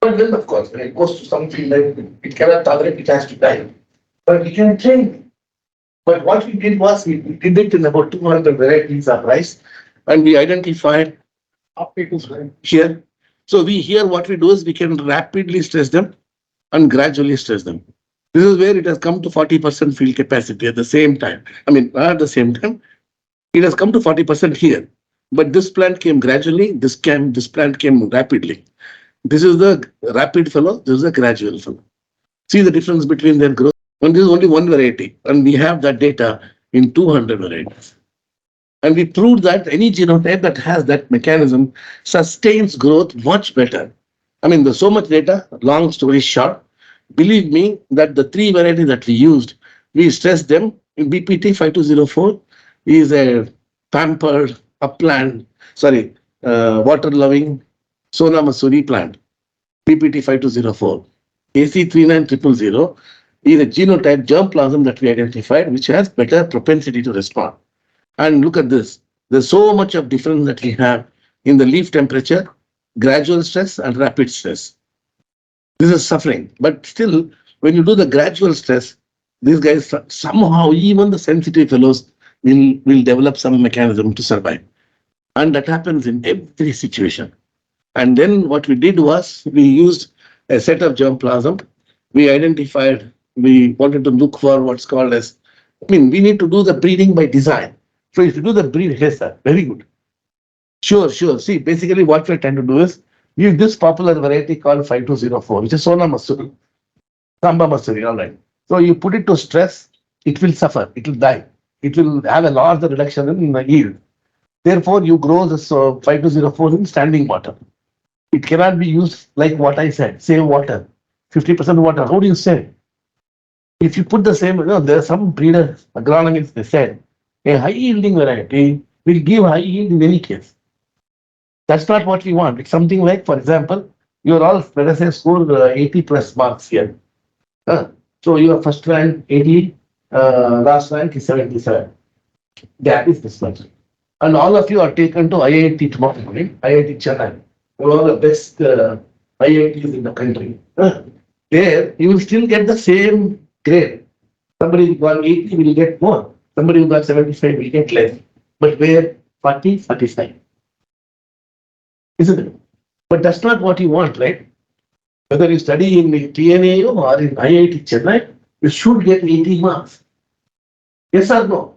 But then, of course, when it goes to something like it cannot tolerate, it has to die. But we can train. But what we did was we did it in about 200 varieties of rice, and we identified here. So we here what we do is we can rapidly stress them and gradually stress them. This is where it has come to 40% field capacity at the same time. I mean, not at the same time. It has come to 40% here. But this plant came gradually, this plant came rapidly. This is the rapid fellow, this is the gradual fellow. See the difference between their growth. And this is only one variety. And we have that data in 200 varieties. And we proved that any genotype that has that mechanism sustains growth much better. I mean, there's so much data, long story short. Believe me that the three varieties that we used, we stressed them in BPT 5204 is a pampered, upland, water loving Sona Masuri plant, BPT 5204. AC 39000 is a genotype germplasm that we identified, which has better propensity to respond. And look at this. There's so much of difference that we have in the leaf temperature, gradual stress and rapid stress. This is suffering. But still, when you do the gradual stress, these guys somehow, even the sensitive fellows, will develop some mechanism to survive. And that happens in every situation. And then what we did was we used a set of germplasm. We identified, we wanted to look for what's called as, we need to do the breeding by design. So if you do the breed, yes, sir, very good. Sure. See, basically what we're trying to do is use this popular variety called 5204, which is Sona Masuri, Samba Masuri, all right. So you put it to stress, it will suffer, it will die. It will have a larger reduction in the yield. Therefore, you grow this 5204 in standing water. It cannot be used like what I said, save water, 50% water. How do you save? If you put the same, there are some breeders, agronomists, they said, a high yielding variety will give high yield in any case. That's not what we want. It's something like, for example, you're all, let us say, scored 80 plus marks here. So your first rank 80, last rank is 77. That is this much. And all of you are taken to IIT tomorrow morning, IIT Chennai, one of the best IITs in the country. There, you will still get the same grade. Somebody who got 80 will get more. Somebody who got 75 will get less. But where 40, 45. Isn't it? But that's not what you want, right? Whether you study in the TNAU or in IIT Chennai, you should get 80 marks. Yes or no?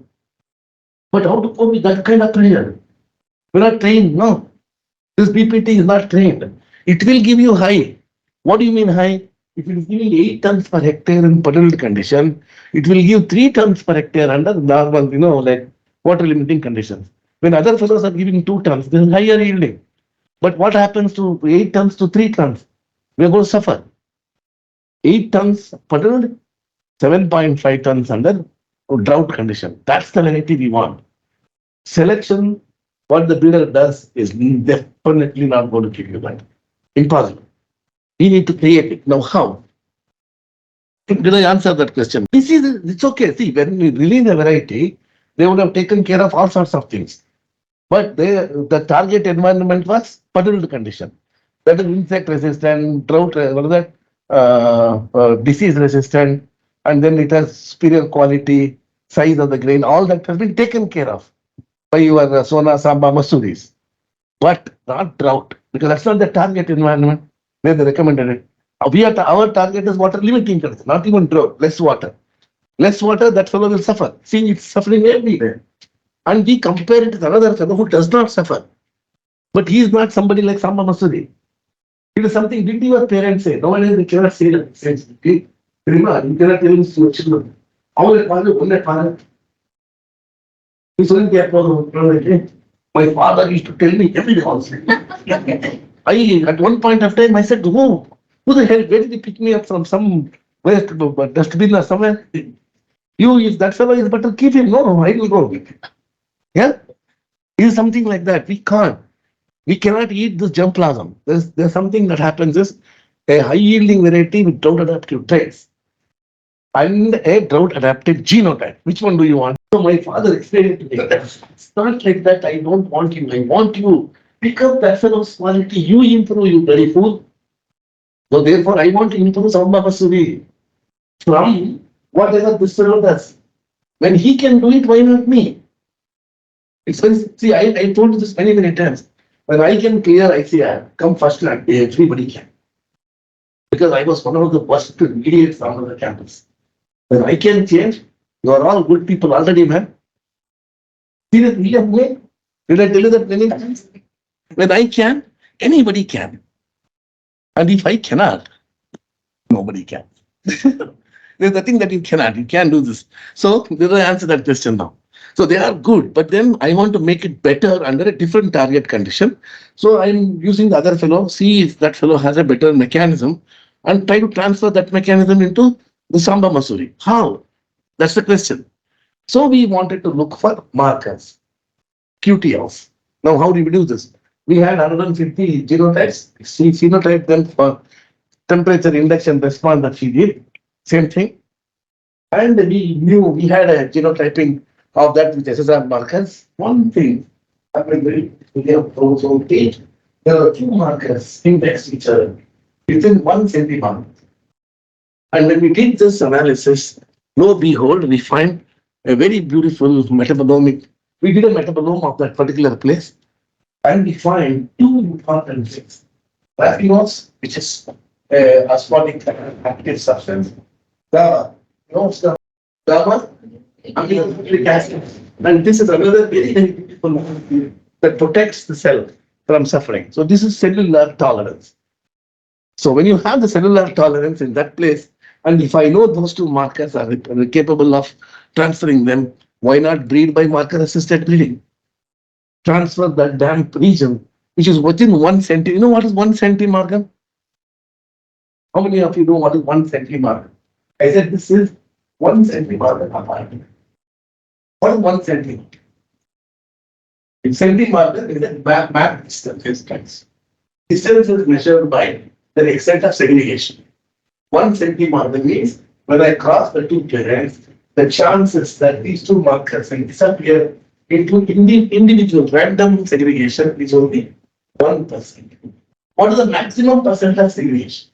But how to cope with that kind of pressure? We're not trained, no. This BPT is not trained. It will give you high. What do you mean high? If it is giving 8 tons per hectare in puddled condition, it will give 3 tons per hectare under normal, like water limiting conditions. When other fellows are giving 2 tons, this is higher yielding. But what happens to 8 tons to 3 tons? We are going to suffer. 8 tons puddled, 7.5 tons under drought condition. That's the variety we want. Selection, what the breeder does is definitely not going to give you that. Impossible. We need to create it. Now, how? Did I answer that question? It's okay. See, when we release a variety, they would have taken care of all sorts of things. But the target environment was puddled condition. That is insect resistant, drought, what is that? Disease resistant, and then it has superior quality, size of the grain. All that has been taken care of by your Sona, Samba, Masuris, but not drought, because that's not the target environment where they recommended it. Our target is water limiting condition, not even drought, less water. Less water, that fellow will suffer. See, it's suffering everywhere. And we compare it with another fellow who does not suffer. But he is not somebody like Samba Masuri. It is something, did your parents say? Nowadays they cannot say that. Remember, you cannot tell him to your children. My father used to tell me every day also. At one point of time, I said, oh, who the hell, where did he pick me up from? Some dustbin or somewhere? If that fellow is better, keep him. No, I will go. Yeah? It is something like that. We can't. We cannot eat this germplasm. There's something that happens is a high yielding variety with drought adaptive traits and a drought adaptive genotype. Which one do you want? So my father explained it to me. It's not like that. I don't want you. I want you. Pick up that fellow's quality. You improve, you bloody fool. So therefore, I want to improve Samba Masuri from whatever this fellow does. When he can do it, why not me? It's very, see, I told you this many, many times. When I can clear ICR, come first rank, everybody can. Because I was one of the worst idiots on the campus. When I can change, you are all good people already, man. Seriously, did I tell you that many times? When I can, anybody can. And if I cannot, nobody can. There's nothing that you cannot. You can do this. So, did I answer that question now? So they are good, but then I want to make it better under a different target condition. So I'm using the other fellow, see if that fellow has a better mechanism and try to transfer that mechanism into the Samba Masuri. How? That's the question. So we wanted to look for markers, QTLs. Now, how do we do this? We had 150 genotypes. See, phenotype them for temperature index and response that she did. Same thing. And we knew we had a genotyping of that with SSR markers. One thing happened we have also page. There are two markers indexed each other within 1 centimeter. And when we did this analysis, lo and behold, we find a very beautiful metabolomic. We did a metabolome of that particular place, and we find two important things. Raffinose, which is aspartic active substance, GABA, GABA, aminobutyric acid. And this is another very, very beautiful molecule that protects the cell from suffering. So this is cellular tolerance. So when you have the cellular tolerance in that place, and if I know those two markers are capable of transferring them, why not breed by marker-assisted breeding? Transfer that damp region, which is within 1 centi. You know what is 1 centimarker? How many of you know what is 1 centimarker? I said this is 1 centimarker apart. What is 1 centimarker? Centimarker is a map distance. Distance is measured by the extent of segregation. 1 centimarker means when I cross the two parents, the chances that these two markers will disappear into individual random segregation is only 1%. What is the maximum percent of segregation?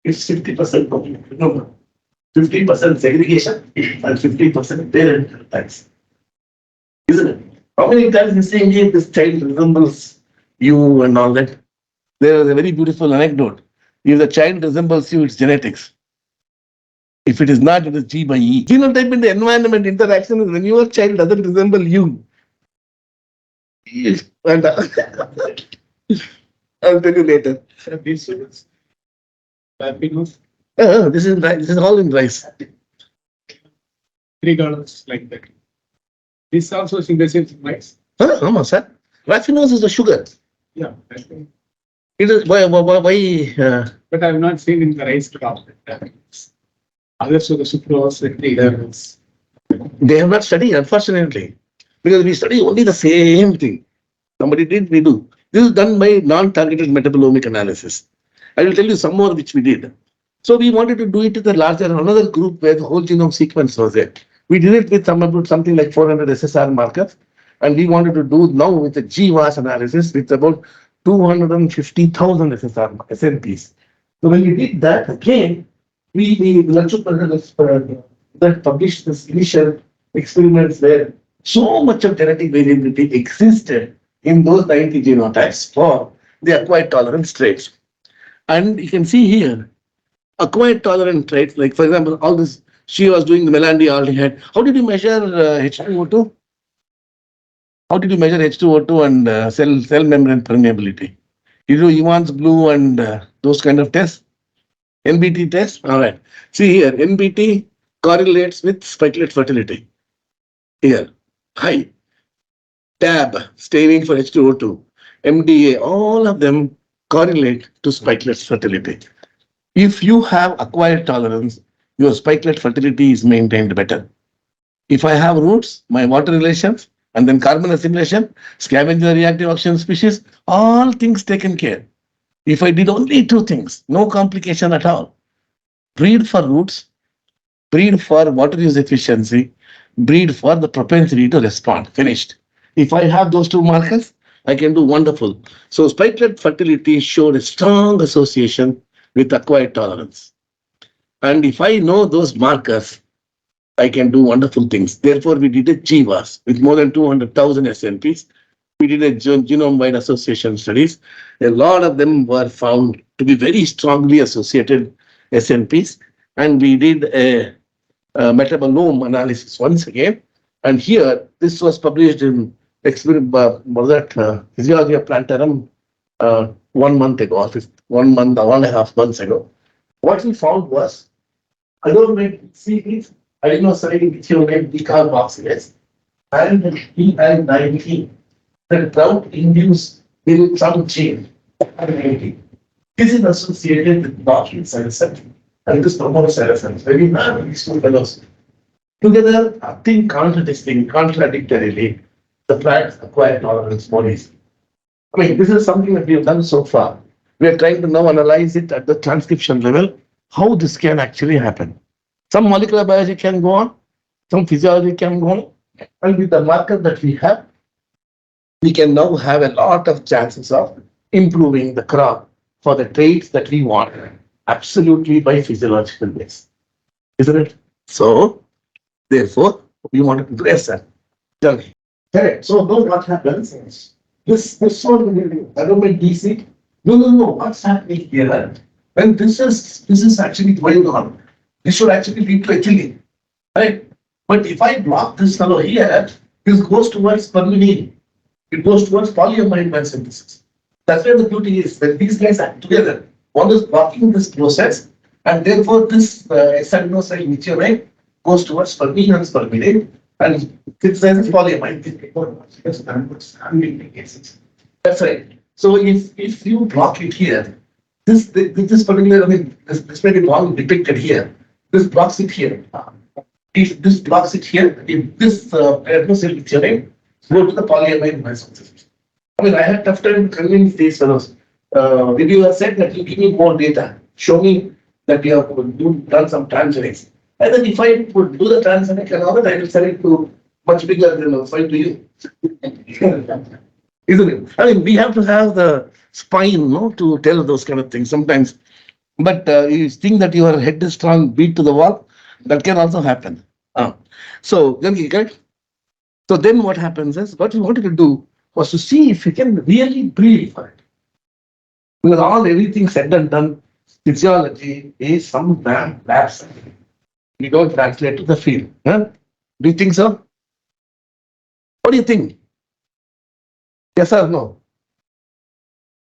It's 50%. Remember, 50% segregation and 50% parental tax. Isn't it? How many times you say this child resembles you and all that? There is a very beautiful anecdote. If the child resembles you, it's genetics. If it is not, it is G by E. Genotype in the environment interaction is when your child doesn't resemble you. And I'll tell you later. This is all in rice. $3 like that. This also synthesis in rice. No, sir. Raffinose is the sugar. Yeah, I think. It is why But I have not seen in the rice crop. Others are the sucrose and the levels. they have not studied, unfortunately. Because we study only the same thing. Somebody did, we do. This is done by non-targeted metabolomic analysis. I will tell you some more which we did. So we wanted to do it with a larger, another group where the whole genome sequence was there. We did it with about something like 400 SSR markers, and we wanted to do now with the GWAS analysis with about 250,000 SSR SNPs. So when we did that again, we that published this initial experiments where so much of genetic variability existed in those 90 genotypes for the acquired tolerance traits. And you can see here, acquired tolerant traits, like for example, all this, she was doing the melandialdehyde. How did you measure H2O2? How did you measure H2O2 and cell membrane permeability? You do Evans blue and those kind of tests, NBT tests. All right. See here, NBT correlates with spikelet fertility. Here, high. TAB, staining for H2O2, MDA, all of them correlate to spikelet fertility. If you have acquired tolerance, your spikelet fertility is maintained better. If I have roots, my water relations, and then carbon assimilation, scavenger reactive oxygen species, all things taken care. If I did only two things, no complication at all, breed for roots, breed for water use efficiency, breed for the propensity to respond. Finished. If I have those two markers, I can do wonderful. So spikelet fertility showed a strong association with acquired tolerance. And if I know those markers, I can do wonderful things. Therefore, we did a GWAS with more than 200,000 SNPs. We did a genome-wide association studies. A lot of them were found to be very strongly associated SNPs. And we did a metabolome analysis once again. And here, this was published in Physiology of Plantarum 1 month ago, or 1 month, or 1.5 months ago. What we found was, I don't make sequence, adenosyde methionate decarboxylase, and P19, the drought induced in some gene. This is associated with blocking senescence, and this promotes senescence. When you have these two fellows together, acting contradictorily, the plants acquire tolerance bodies. I mean, this is something that we have done so far. We are trying to now analyze it at the transcription level, how this can actually happen. Some molecular biology can go on, some physiology can go on, and with the marker that we have, we can now have a lot of chances of improving the crop for the traits that we want, absolutely by physiological ways. Isn't it? So, therefore, we want to do SN. Correct. So now what happens is this one, I don't mean DC. No. What's happening here? When this is actually going on, this should actually lead to a killing. Right? But if I block this fellow here, this goes towards permanine. It goes towards polyamide biosynthesis. That's where the beauty is. When these guys act together, one is blocking this process, and therefore this hexadenoside methionine goes towards permine and spermidine, and it's polyamide. That's right. So if you block it here, this particular, this may be wrong depicted here. This blocks it here. If this blocks it here, if this methionine go to the polyamide biosynthesis. I mean, I had tough time convincing these fellows. Reviewer said that you give me more data, show me that you have done some transgenics. And then if I would do the transgenic and all that, I will sell it to much bigger than sell to you. Isn't it? I mean, we have to have the spine, no, to tell those kind of things sometimes. But you think that your head is strong, beat to the wall, that can also happen. So, correct? So then what happens is, what we wanted to do was to see if we can really breed for it. Because everything said and done, physiology is some damn labs. We don't translate to the field. Huh? Do you think so? What do you think? Yes or no?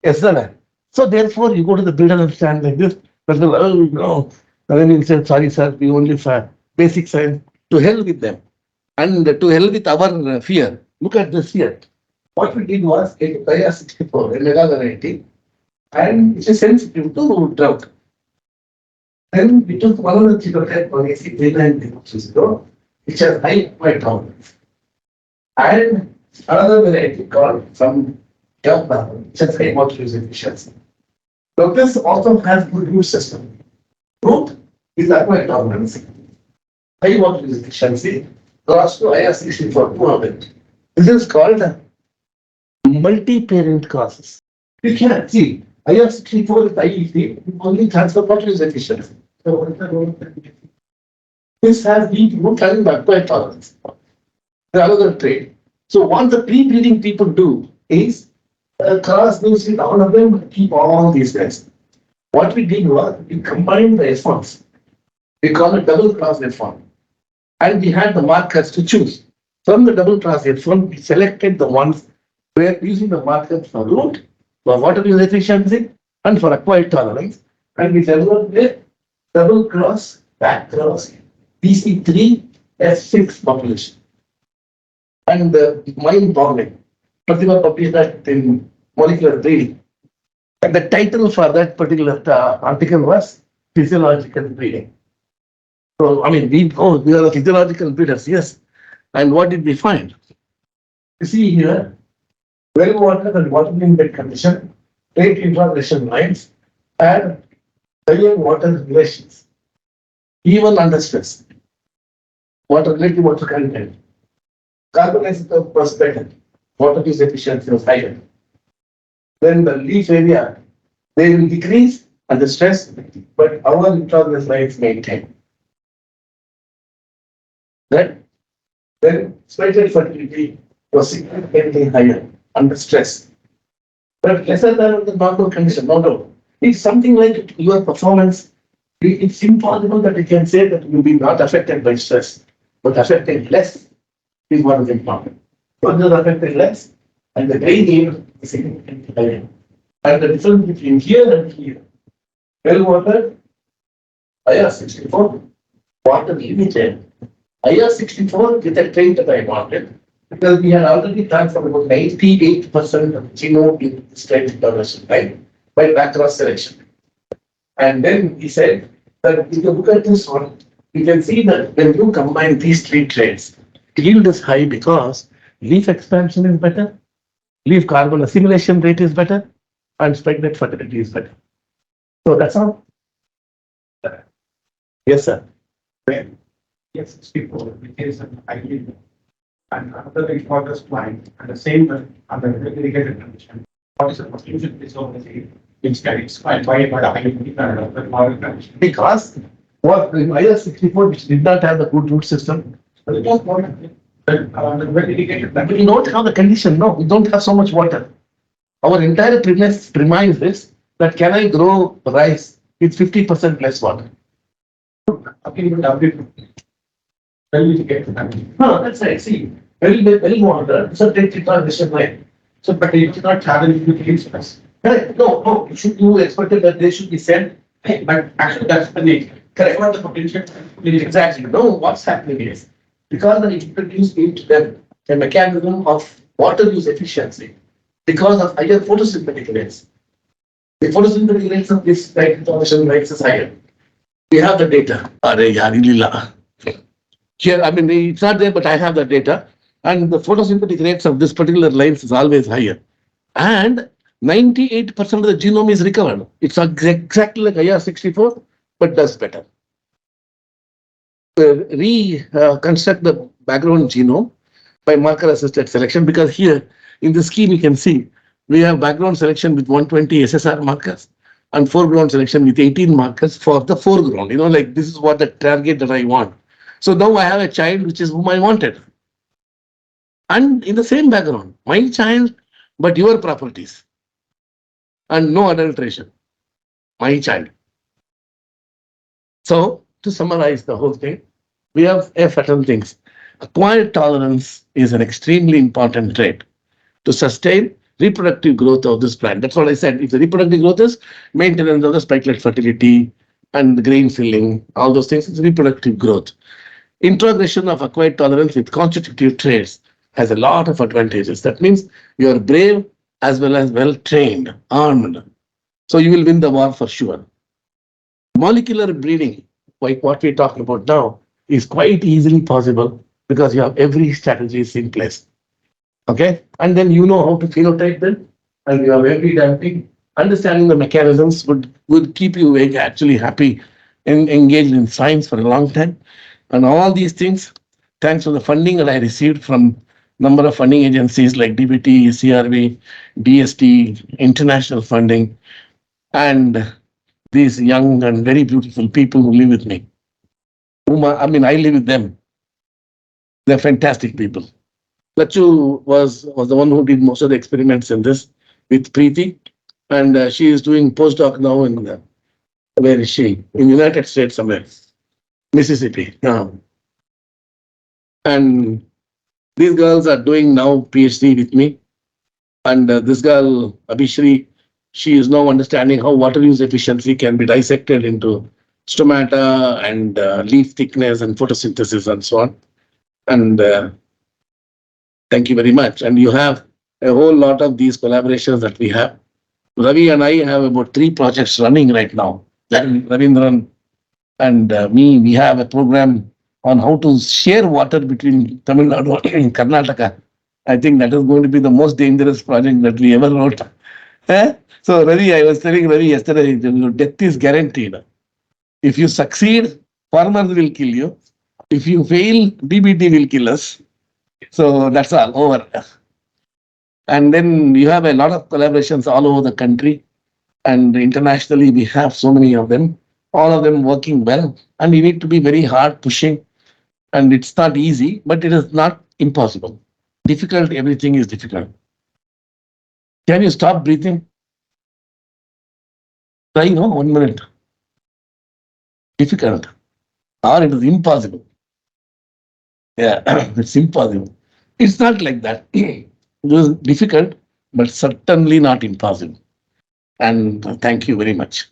Yes or no? So therefore, you go to the builder and stand like this. But no. And then you say, sorry, sir, we only for basic science. To hell with them. And to hell with our fear. Look at this here. What we did was a Gaia 64, a mega variety, and it is sensitive to drought. Then we took one of the chitotype which has high white tolerance. And another variety called some which has high water use efficiency. So this also has good root system. Root is acquired tolerance. high water use efficiency cross to IR64 200. This is called multi-parent crosses. You can see IR64 with IEC only transfer water use efficiency. So this has been good carrying back by tolerance. Another trait. So what the pre-breeding people do is cross means with all of them keep all these guys. What we did was we combined the F1s. We call it double cross F1. And we had the markers to choose. From the double cross F1, we selected the ones where using the markers for root, for water use efficiency, and for acquired tolerance. And we developed a double cross, back cross, PC3, F6 population. And mind-boggling. Pratibha published that in Molecular Breeding. And the title for that particular article was Physiological Breeding. So, I mean, we are physiological breeders, yes. And what did we find? You see here, well water and water in bed condition, rate introgression lines, and higher water relations, even under stress. Water relative water content. Carbon isotope was better. Water use efficiency was higher. Then the leaf area, they will decrease under stress, but our introgression lines maintain. Then spread fertility was significantly higher under stress, but lesser than the normal condition. No doubt. It's something like your performance. It's impossible that you can say that you'll be not affected by stress, but affected less is what is important. Further affected less, and the grain yield is significantly higher. And the difference between here and here, well water, IR64, water limited. IR64 with a trait that I wanted, because we had already transferred about 98% of genome in this trait introduction, right? By backcross selection. And then he said that if you look at this one, you can see that when you combine these three traits, yield is high because leaf expansion is better, leaf carbon assimilation rate is better, and spread net fertility is better. So that's all. Yes, sir. Yes, it's people, which is an ideal. And another important point, and the same under irrigated condition. What is the potential physiology which carries by the hydrogen and the model condition? Because what in IR64, which did not have the good root system, But it was more the well irrigated. but we don't have the condition. No, we don't have so much water. Our entire premise is that can I grow rice with 50% less water? Okay, you have it. Well irrigated. That's right. See, very water. It's a take transition line. So, but it does not have any nutrients. Correct. No. You expected that they should be sent. But actually, that's the nature. Correct. What the potential? Exactly. No, what's happening is because they introduced into them a mechanism of water use efficiency because of higher photosynthetic rates. The photosynthetic rates of this type transition rates is higher. We have the data. Here, I mean, it's not there, but I have the data. And the photosynthetic rates of this particular lines is always higher. And 98% of the genome is recovered. It's exactly like IR64, but does better. Reconstruct the background genome by marker-assisted selection, because here in the scheme you can see we have background selection with 120 SSR markers and foreground selection with 18 markers for the foreground. Like this is what the target that I want. So now I have a child which is whom I wanted. And in the same background, my child, but your properties. And no adulteration. My child. So to summarize the whole thing, we have certain things. Acquired tolerance is an extremely important trait to sustain reproductive growth of this plant. That's what I said. If the reproductive growth is maintenance of the spikelet fertility and the grain filling, all those things, it's reproductive growth. Introgression of acquired tolerance with constitutive traits has a lot of advantages. That means you are brave as well as well trained, armed. So you will win the war for sure. Molecular breeding, like what we're talking about now, is quite easily possible because you have every strategy is in place. Okay, and then you know how to phenotype them, and you have every damn thing. Understanding the mechanisms would keep you actually happy and engaged in science for a long time. And all these things, thanks to the funding that I received from number of funding agencies like DBT, CRV, DST, international funding, and these young and very beautiful people who live with me. I live with them. They're fantastic people. Lachu was the one who did most of the experiments in this with Preeti, and she is doing postdoc now in where is she? In United States somewhere, Mississippi. And these girls are doing now PhD with me. And this girl, Abhishri, she is now understanding how water use efficiency can be dissected into stomata and leaf thickness and photosynthesis and so on. And thank you very much. And you have a whole lot of these collaborations that we have. Ravi and I have about 3 projects running right now. Ravindran and me, we have a program on how to share water between Tamil Nadu and Karnataka. I think that is going to be the most dangerous project that we ever wrote. So, Ravi, I was telling Ravi yesterday, death is guaranteed. If you succeed, farmers will kill you. If you fail, DBT will kill us. So that's all over. And then you have a lot of collaborations all over the country. And internationally, we have so many of them, all of them working well. And you need to be very hard pushing. And it's not easy, but it is not impossible. Difficult, everything is difficult. Can you stop breathing? Try, 1 minute. Difficult. Or it is impossible. Yeah, it's impossible. It's not like that. It was difficult, but certainly not impossible. And thank you very much.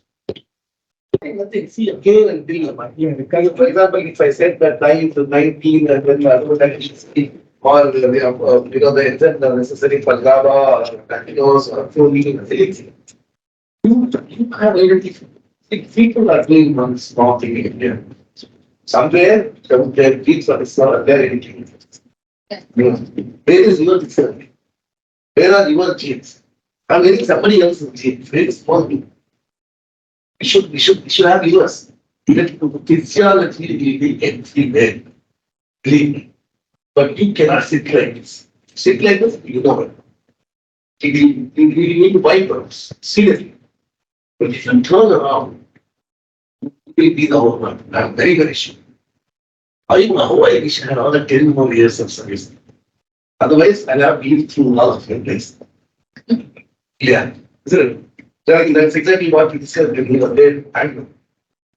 Nothing. See, again and because, for example, if I said that 9 to 19 and then or the enzymes are necessary for GABA or lactose or protein, you have identified. People are doing one small thing in India. Somewhere, their kids are their education. Where is your discernment? Where are your genes? I'm getting somebody else's genes. Very small thing. We should have yours. Physiology will be everywhere. Believe me. But you cannot sit like this. Sit like this, you know it. You need wipers. Seriously. But if you turn around, you will be the whole one. I'm very, very sure. I wish I had another 10 more years of service. Otherwise, I'll have been through all of your place. Yeah. That's exactly what we discussed in the day. And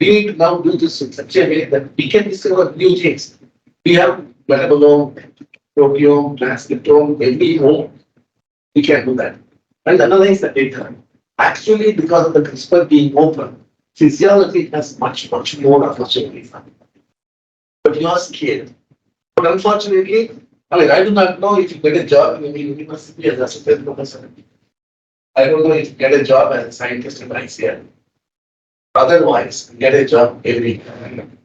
we need to now do this in such a way that we can discover new things. We have metabolome, proteome, transcriptome, every home. We can do that. And analyze the data. Actually, because of the CRISPR being open, physiology has much more opportunities. But you are scared. But unfortunately, I do not know if you get a job in the university as assistant professor. I don't know if you get a job as a scientist in ICL. Otherwise, get a job every time.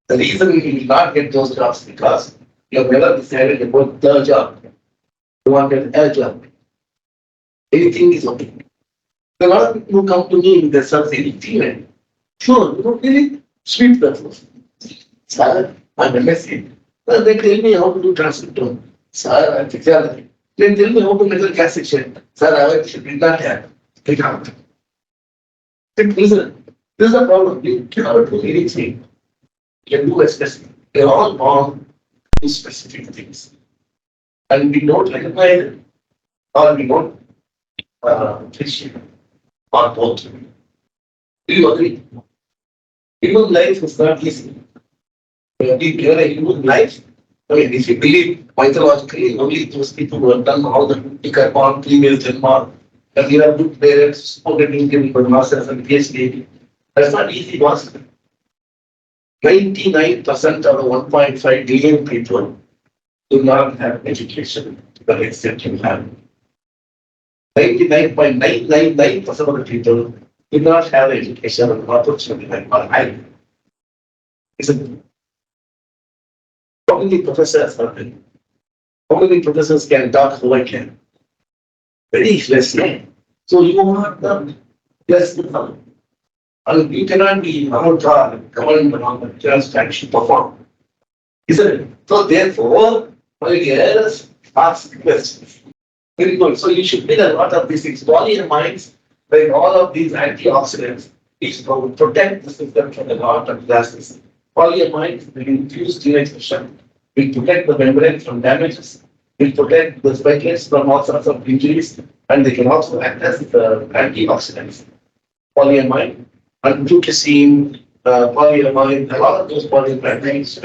The reason you will not get those jobs because you have never decided about the job. You wanted a job. Anything is okay. A lot of people who come to me with their sons anything. Sure, really sweet person. Sir, I'm a MSc. Well, they tell me how to do transcriptome. Sir, I'm physiology. They tell me how to measure gas section. Sir, I should did not have. Take out. Listen, this is a problem. You cannot do anything. You can do a specific. They're all born to specific things. And we don't recognize it. Or we don't appreciate it. Or both. Do you agree? Human life is not easy. Given a human life, if you believe mythologically, only those people who have done all the carbon, females, and more, and you have good parents, supported Indian for masters and PhD, that's not easy, was 99% of the 1.5 billion people do not have education to the extent you have. 99.999% of the people do not have education and opportunity like I. How many professors are there? How many professors can talk who I can? Very less. So you are the less than. And you cannot be on God, government on the just action perform. Isn't it? So therefore, my dears, ask questions. Very good. So you should read a lot of these things. Polyamides, like all of these antioxidants, is to protect the system from the lot of gases. Polyamides will infuse gene expression, will protect the membrane from damages, will protect the spikelets from all sorts of injuries, and they can also act as antioxidants. Polyamide, and glucosine, polyamide, a lot of those polyamides,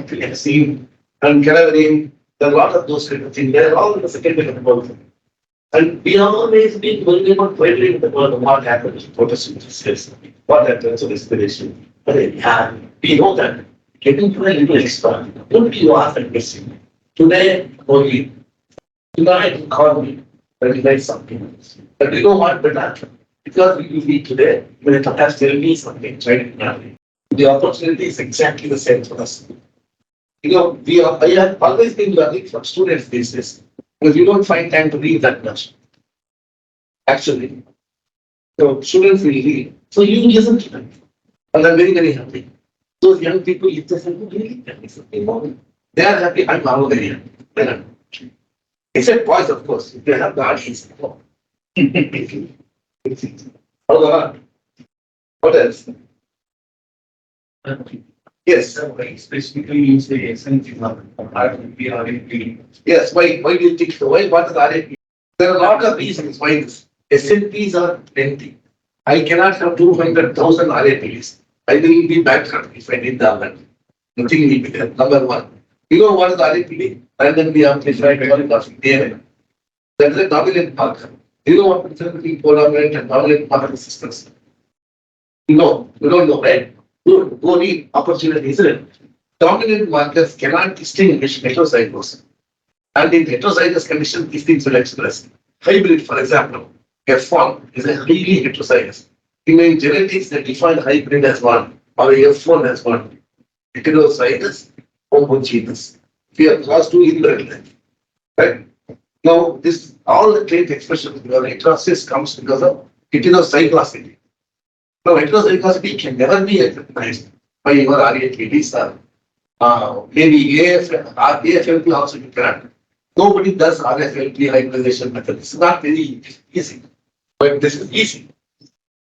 glucosine, and canaverine, there are a lot of those kind of things. They are all in the secondary metabolic. And we have always been vulnerable to the world of what happens to photosynthesis, what happens to respiration. But we know that getting to a little extra, don't be often missing. Today, only, tonight, call me, recognize something. But you know what better? Because we meet today, when it has tell me something, right now. The opportunity is exactly the same for us. You know, I have always been learning from students these days, because you don't find time to read that much. Actually, so students will read. So you listen to them. And I'm very, very happy. Those young people, if they say, really, they are happy. I'm now very happy. Except boys, of course. If they have the audience. Hold on. What else? Yes. Specifically use the essential RNP. Yes. Why do you think so? Why? What is RNP? There are a lot of reasons why this. SNPs are plenty. I cannot have 200,000 RNPs. I will be bankrupt if I did that. Nothing will be there. Number one. You know what is RNP? Randomly amplified DNA. That is a dominant marker. You know what is between codominant and dominant marker systems? No, you don't know, right? Good. Go read opportunity, isn't it? Dominant markers cannot distinguish heterozygous. And in heterozygous condition, these things will express. Hybrid, for example, F1 is a highly heterozygous. In genetics, they define hybrid as one, or F1 as one. Heterozygous, homogeneous. We have class 2 inbred, right? Now, this all the trait expressions, your heterosis comes because of heterozygosity. Now, heterozygosity can never be recognized by your RATDs or maybe AFLP also you cannot. Nobody does RFLP hybridization method. It's not very easy, but this is easy.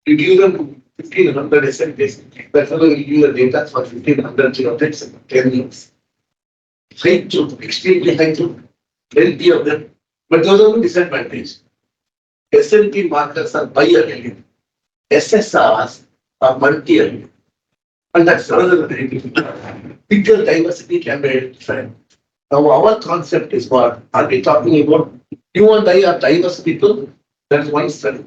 You give them 1500 SNPs, that fellow will give you the data for 1500 genotypes in 10 years. High truth, extremely high truth, plenty of them. But those are the disadvantage. SNP markers are biallelic. SSRs are multi-allelic. And that's another very difficult. Picture diversity can be different. Now, our concept is what? Are we talking about? You and I are diverse people? That's one study.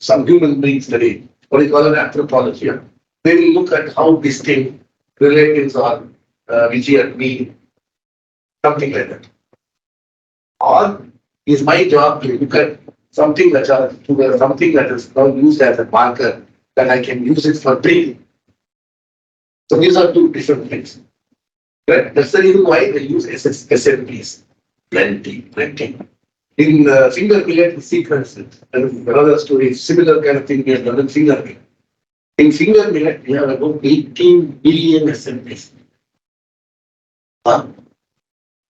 Some human being study. What we call an anthropology. They will look at how distinct relatives are, which are me, something like that. Or is my job to look at something that is now used as a marker that I can use it for breeding. So these are two different things. Right? That's the reason why they use SNPs. Plenty. In finger millet sequences, and another story, similar kind of thing we have done in finger millet. In finger millet, we have about 18 billion SNPs.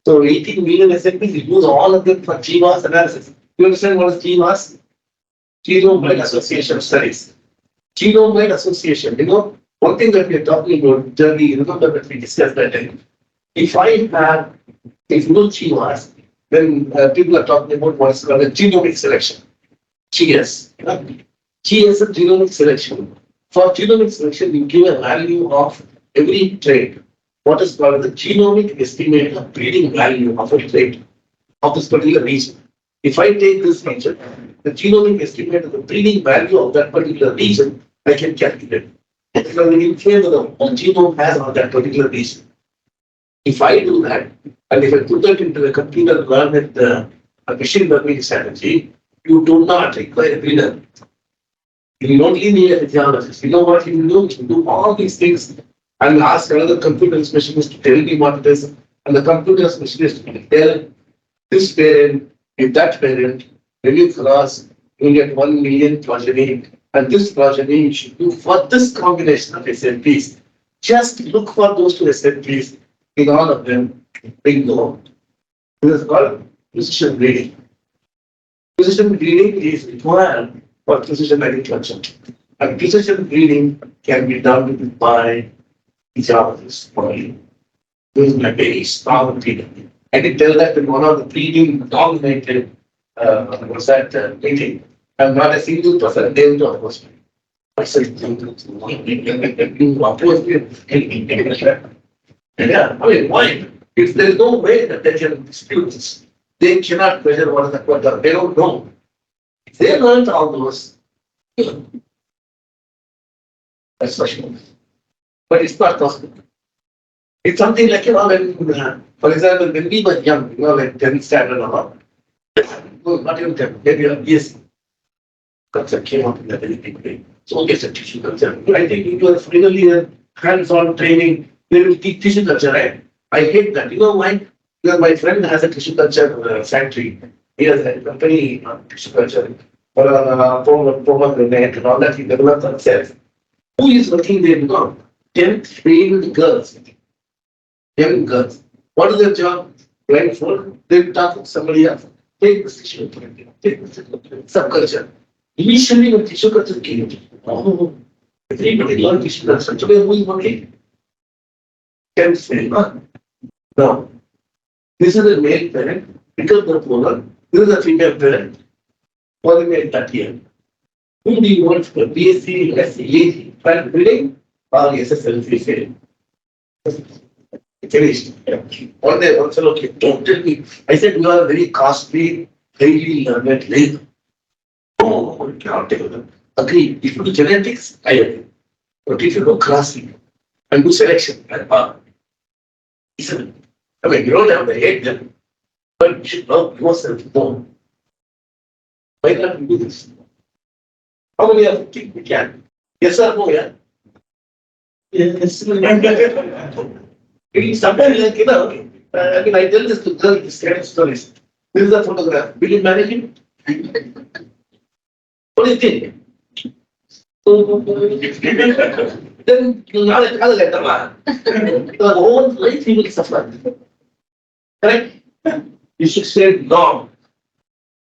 So 18 million SNPs, we use all of them for GWAS analysis. You understand what is GWAS? Genome-wide association studies. Genome-wide association. You know, one thing that we are talking about, journey, remember that we discussed that time. If you know GWAS, then people are talking about what's called a genomic selection. GS. GS is genomic selection. For genomic selection, you give a value of every trait. What is called the genomic estimate of breeding value of a trait of this particular region. If I take this region, the genomic estimate of the breeding value of that particular region, I can calculate. Because in favor of what genome has on that particular region. If I do that, and if I put that into a computer learned a machine learning strategy, you do not require a breeder. You don't need a physiologist. You know what you do? You do all these things and ask another computer specialist to tell me what it is, and the computer specialist will tell this parent, if that parent, when you cross, you get 1 million progeny, and this progeny you should do for this combination of SNPs. Just look for those two assemblies in all of them, bingo. This is called precision breeding. Precision breeding is required for precision agriculture. And precision breeding can be done by physiologists only. This is my very strong opinion. I can tell that in one of the breeding dominated meeting, and not a single person dared to oppose me. I said, you oppose me. Yeah, I mean, why? If there's no way that they can dispute this, they cannot measure what is the quarter. They don't know. If they learned all those, that's for sure. But it's not possible. It's something like, when, for example, when we were young, like 10th standard or not, not even 10th, maybe yes, concept came up in a very big way. So it's a tissue culture. I think it was finally hands-on training. They will teach tissue culture, right? I hate that. You know why? Because my friend has a tissue culture factory. He has a company tissue culture for pomegranate and all that. He developed himself. Who is working there? No. 10 trained girls. 10 girls. What is their job? Blindfold. They talk to somebody else. Take this tissue. Take this subculture. Initially, when tissue culture came, everybody learned tissue culture. Today, who is working? 10 say, no. This is a male parent, because the polar. This is a female parent, polymate 30. Who do you want for BSc, SC, plant breeding, or SSLC fail? Finished. One day, one fellow came, don't tell me. I said, you are very costly, highly learned labor. Oh, I cannot tell them. Agree. If you do genetics, I agree. But if you do classing and do selection, listen, I mean, you don't have to hate them, but you should love yourself more. Why can't we do this? How many of you think we can? Yes or no, yeah? Yes. It's sometimes like, I mean, I tell this to girls, this kind of stories. This is a photograph. Will you marry him? What do you think? Then not a color letter, man. The whole life he will suffer. Correct? You should say no.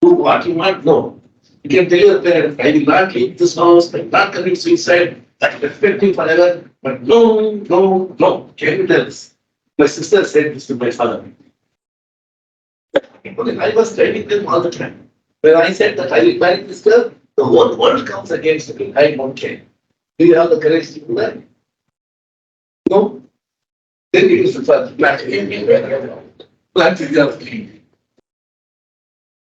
Do what you want, no. You can tell your parents, I will not leave this house, I will not commit suicide, I will respect you forever. But no, no, no. Can you tell us? My sister said this to my father. I was telling them all the time. When I said that I will marry this girl, the whole world comes against me. I don't care. Do you have the courage to do that? No? Then it is the first black black physiology.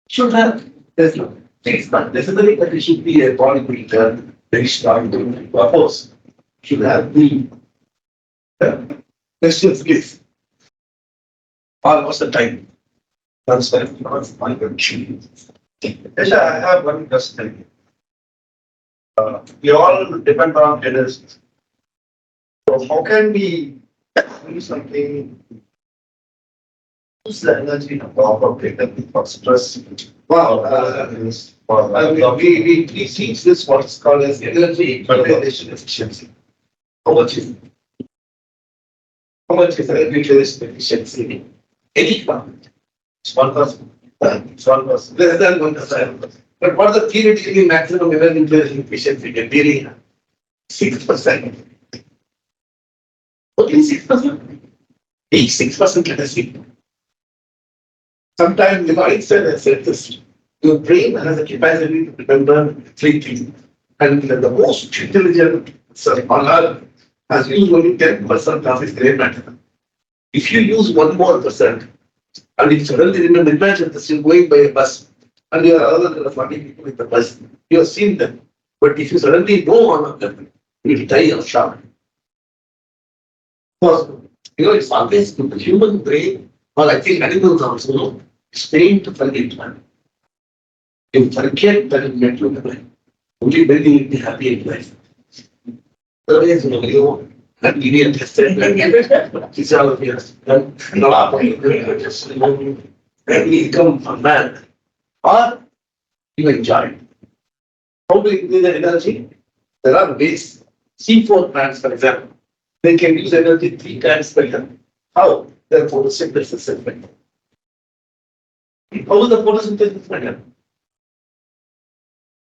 Should have. There's no. It's not necessary that it should be a bodybuilder, very strong to oppose. Should have the questions, please. Almost the time. That's why my question. Yes, I have one question. We all depend on genetics. So how can we do something? Use the energy to compensate for stress. Wow. We teach this what's called as energy utilization efficiency. How much is energy utilization efficiency? Any one. It's 1%. It's 1%. Less than 1%. But what is the theoretically maximum energy utilization efficiency can be? 6%. Only 6%. Hey, 6% let us see. Sometimes the mindset has said this. Your brain has a capacity to remember 3 things. And the most intelligent on earth has used only 10% of its brain matter. If you use 1 more percent, and if suddenly remember, imagine this, you're going by a bus, and there are other 40 people in the bus. You have seen them. But if you suddenly know one of them, you will die of shock. Possible. It's always good. The human brain, or I think animals also, is trained to forget, man. You forget that it meant you life. Only then you will be happy in life. Otherwise, you and idiot tested physiology and you become a man. Or you enjoy it. How do you increase the energy? There are ways. C4 plants, for example. They can use energy 3 times better. How? Their photosynthesis is better. How is the photosynthesis better?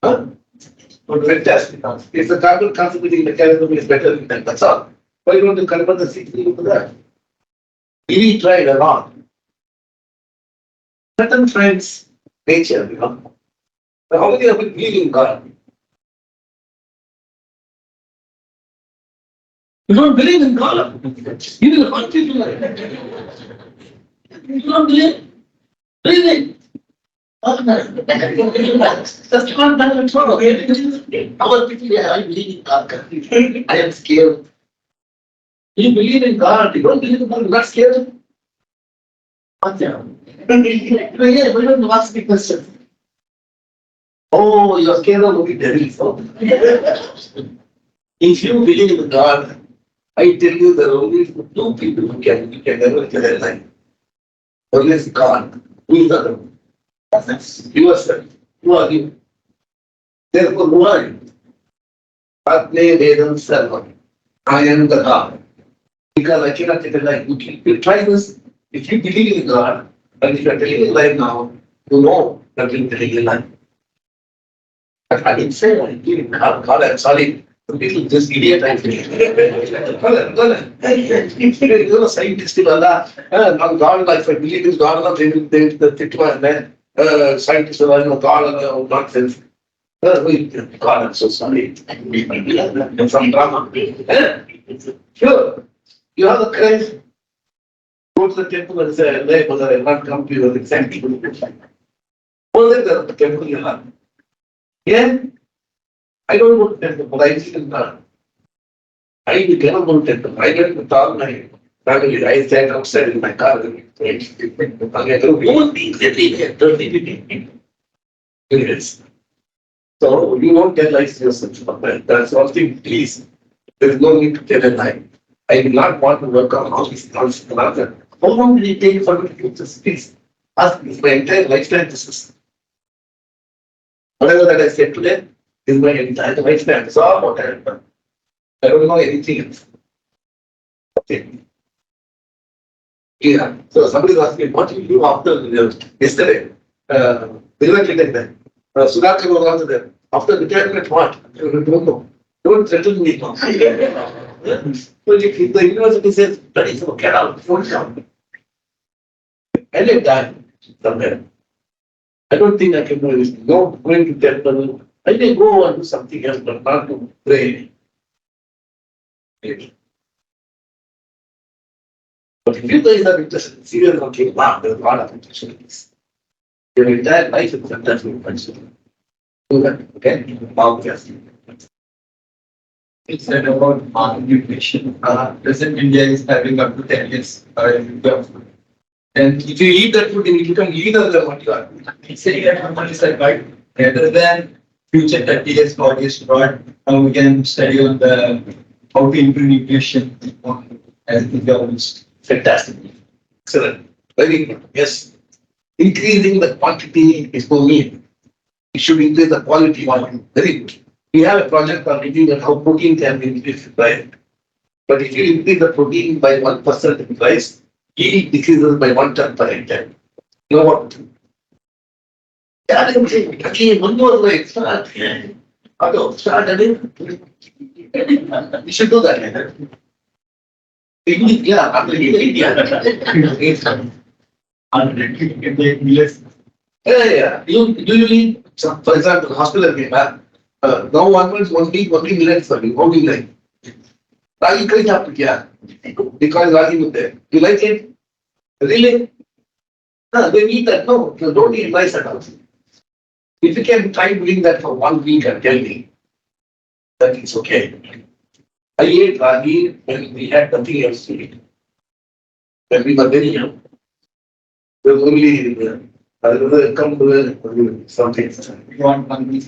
Huh? But fantastic. If the carbon conservation mechanism is better than that, that's all. Why don't you convert the C3 into that? We tried a lot. Certain friends, nature, How many of you believe in God? You don't believe in God. You will hurt people. You don't believe. Really? That's not done at all. Our people, yeah, I believe in God. I am scared. You believe in God. You don't believe in God. You're not scared. What's that? Yeah, we don't ask the question. Oh, you're scared of the devil. If you believe in God, I tell you there are only 2 people who can never tell a lie. One is God. Who is the other? Yourself. Who are you? Therefore, who are you? Atme Vedam Sarvam. I am the God. Because I cannot tell a lie. You try this. If you believe in God, and if you are telling a lie now, you know that you are telling a lie. But I didn't say I believe in God. God, I'm sorry. This idiot, I feel. You're a scientist, not God, like if I believe in God, they will think my man, scientists are God, nonsense. God, I'm so sorry. Some drama. Sure, you have the courage. Go to the temple and say, I will not come to you exactly. Only the temple you have. Yeah, I don't go to temple, but I see in God. I never go to temple. I get to talk my family. I stand outside in my car. Yes. So you won't tell lies to yourself. That's one thing, please. There is no need to tell a lie. I do not want to work on all these nonsense. How long will it take for me to do this? Please ask me. My entire lifetime this is. Whatever that I said today is my entire lifetime. It's all what I have done. I don't know anything else. Okay. Yeah. So somebody was asking, what did you do after yesterday? Sudhakar was also there. After retirement, what? I don't know. Don't threaten me. So if the university says, study, so get out, don't come. I let die somewhere. I don't think I can do this. No going to temple. I may go and do something else, but not to pray. But if you guys are interested in serious working, wow, there's a lot of opportunities. Your entire life is sometimes consider. Do that, okay? Podcast. It's said about malnutrition. Present India is having up to 10 years of. And if you eat that food, then you become leaner than what you are. It's saying that what is right rather than future 30 years, 40 years, what we can study on the how to improve nutrition as the government. Fantastic. Excellent. Very good. Yes. Increasing the quantity is for me. It should increase the quality one. Very good. We have a project on looking at how protein can be increased in diet. But if you increase the protein by 1% in price, yield decreases by 1 ton per hectare. You know what? Again, one more way. Start again. We should do that. Yeah, after India. Yeah. Usually, for example, hospital came back. Now one week, millets for you. How do you like? Ragi curry chapter, yeah. Because ragi was there. You like it? Really? No, they eat that. No, you don't eat rice at all. If you can try doing that for 1 week and tell me that it's okay. I ate ragi when we had nothing else to eat. When we were very young. There was only come to something. You want 1 week?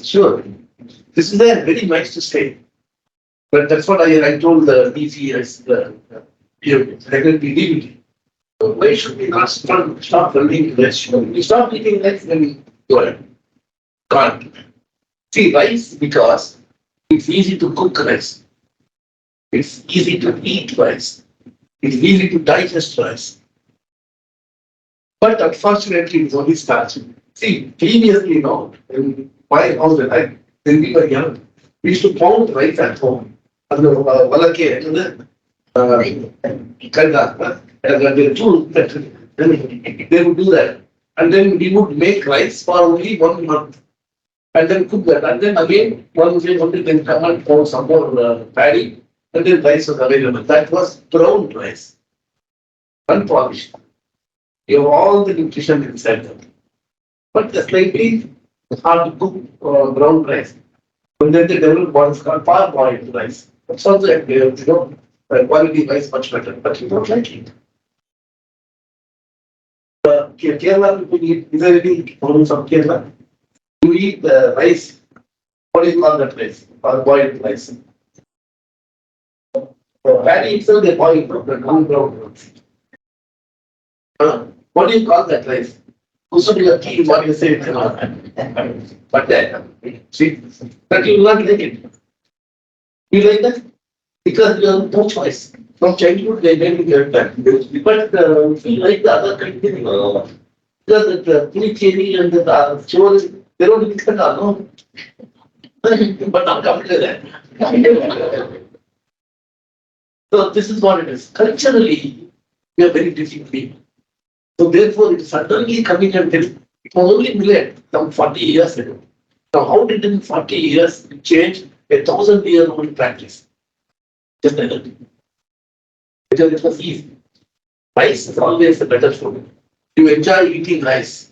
Sure. This is there, very nice to say. But that's what I told the DCS, regulatory DBT. Why should we not stop learning less? We stop eating less, then go ahead. Can't. See, rice, because it's easy to cook rice. It's easy to eat rice. It's easy to digest rice. But unfortunately, it's only starch. See, previously, in my house, when we were young, we used to pound rice at home. And the valake, the tool, they would do that. And then we would make rice for only 1 month. And then cook that. And then again, one day, then come and pour some more paddy. And then rice was available. That was brown rice, unpolished. You have all the nutrition inside them. But the slightly hard to cook brown rice. And then they develop what is called parboiled rice. It's also quality rice much better, but you don't like it. Kerala people eat, is there any problems from Kerala? You eat the rice. What do you call that rice? Parboiled rice. Paddy itself they boil brown rice. What do you call that rice? Kusudi, what you say? But see, but you will not like it. You like that? Because you have no choice. From childhood, they made you get that. But if you like the other country, because the pulicheri and the chores, they don't eat that, no? But I'm coming to that. So this is what it is. Culturally, we are very different people. So therefore, it is suddenly coming and it was only millet some 40 years ago. Now, how did in 40 years it change 1,000-year-old practice? Just like that. Because it was easy. Rice is always a better food. You enjoy eating rice.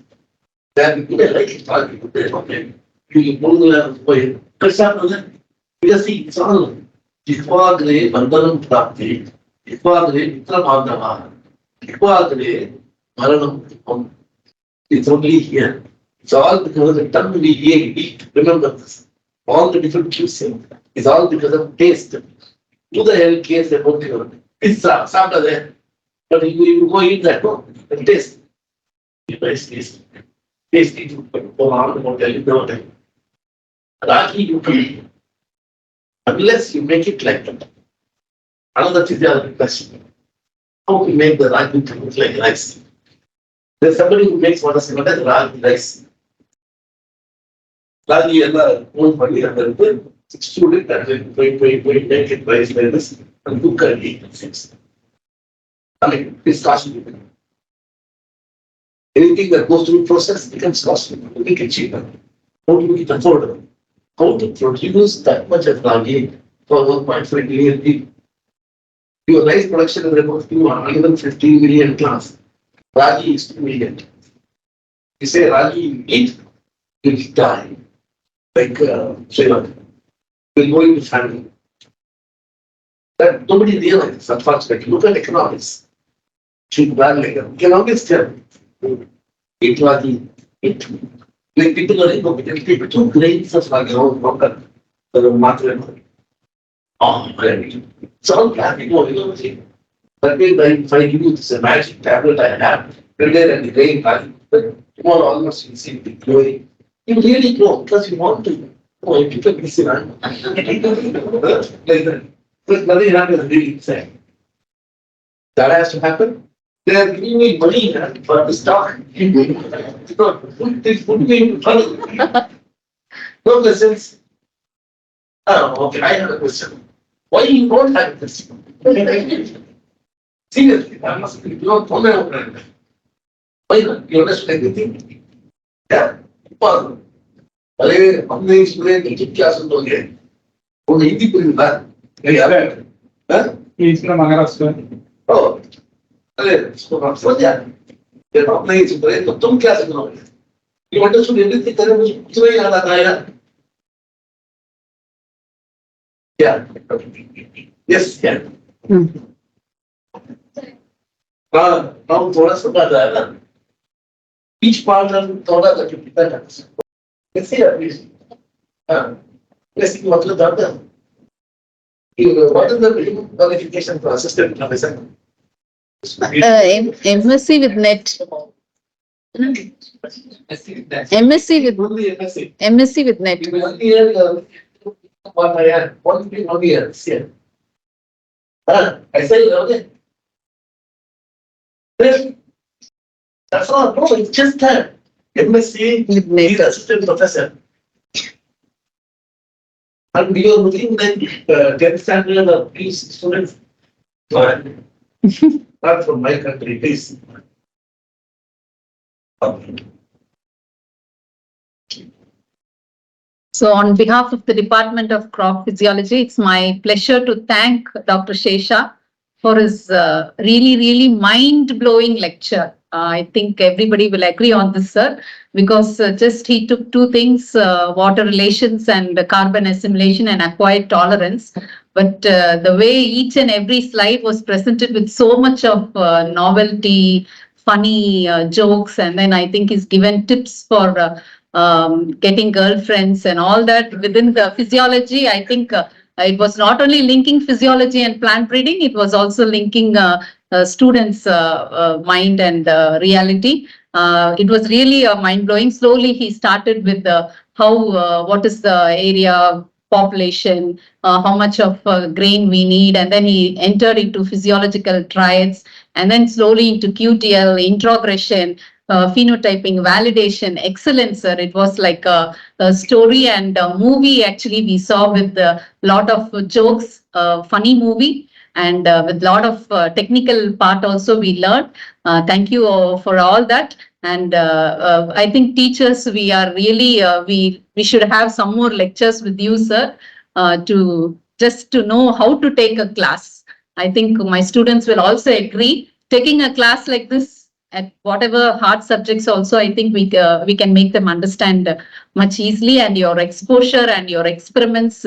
Then you like it, okay. You will because see, it's all Jihvagre Bandanam Prapti, Jihvagre Mitra Mandava, Jihvagre Maranam. It's only here. It's all because of the tongue we eat. Remember this. All the different cuisine is all because of taste. Do the hell case about it's after that. But you go eat that one and taste. Taste. Tasty food. Go on about it. Ragi you can eat. Unless you make it like that. Another physiological question. How to make the ragi to look like rice? There's somebody who makes what is called as ragi rice. Ragi own money and then student and then make it rice like this and cook and eat things. I mean, it's costly. Anything that goes through process becomes costly. Make it cheaper. How to make it affordable? How to produce that much of ragi for 1.5 million people? Your rice production is about 250 million tons. Ragi is 2 million. You say ragi you eat, you'll die. Like Sri Lanka. You'll go into family. That nobody realizes, unfortunately. Look at economics. Economics tell eat ragi, eat. Like people are able to take 2 grains of ragi around the oh, it's all plastic. But if I give you this magic tablet I have, prepare and the grain ragi, but tomorrow almost you see it glowing. You really grow because you want to. Oh, you people miss it. Like that. But nothing happens really inside. That has to happen. They are giving me money for the stock. Put me in money. No questions. Oh, okay, I have a question. Why you don't have this? Seriously, I must be. You don't know. Why not? You understand everything? Yeah. Well, अरे हमने इसमें नीचे क्या सुनोगे वो नहीं थी कोई बात नहीं आ रहा है इसमें महाराष्ट्र ओ अरे इसको हम समझ जाए जब आप नहीं सुन रहे तो तुम क्या सुनोगे ये मतलब सुन लेते थे तेरे मुझे कुछ नहीं याद आता है क्या यस क्या हाँ हम थोड़ा समझ आया ना each part हम थोड़ा सा कितना करते हैं let's see at least. Let's see what you've done. What is the minimum qualification for assistant professor? MSc with net. MSc with Only MSc. MSc with net. 1 year, 1 year, 1 year. I said, okay. Then, that's all. No, it's just that. MSc, he's assistant professor. And we are looking like 10th standard or please students. Not from my country, please. So on behalf of the Department of Crop Physiology, it's my pleasure to thank Dr. Shesha for his really mind-blowing lecture. I think everybody will agree on this, sir, because just he took two things, water relations and carbon assimilation and acquired tolerance. But the way each and every slide was presented with so much of novelty, funny jokes, and then I think he's given tips for getting girlfriends and all that within the physiology. I think it was not only linking physiology and plant breeding, it was also linking students' mind and reality. It was really mind blowing. Slowly, he started with how what is the area population, how much of grain we need, and then he entered into physiological triads, and then slowly into QTL, introgression, phenotyping, validation, excellence, sir. It was like a story and a movie actually we saw with a lot of jokes, funny movie, and with lot of technical part also we learned. Thank you for all that. And I think teachers, we are really, we should have some more lectures with you, sir, to just to know how to take a class. I think my students will also agree. Taking a class like this at whatever hard subjects also, I think we can make them understand much easily. And your exposure and your experiments,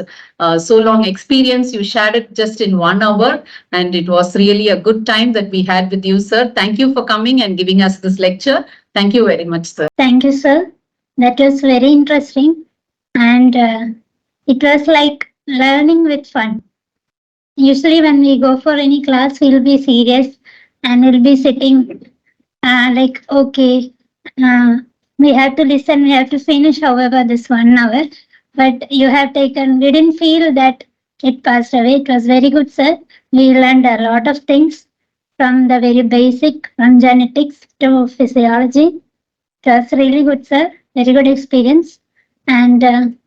so long experience, you shared it just in 1 hour. And it was really a good time that we had with you, sir. Thank you for coming and giving us this lecture. Thank you very much, sir. Thank you, sir. That was very interesting. And it was like learning with fun. Usually, when we go for any class, we'll be serious and we'll be sitting like, okay, we have to listen, we have to finish, however, this 1 hour. But you have taken, we didn't feel that it passed away. It was very good, sir. We learned a lot of things from the very basic, from genetics to physiology. It was really good, sir. Very good experience. And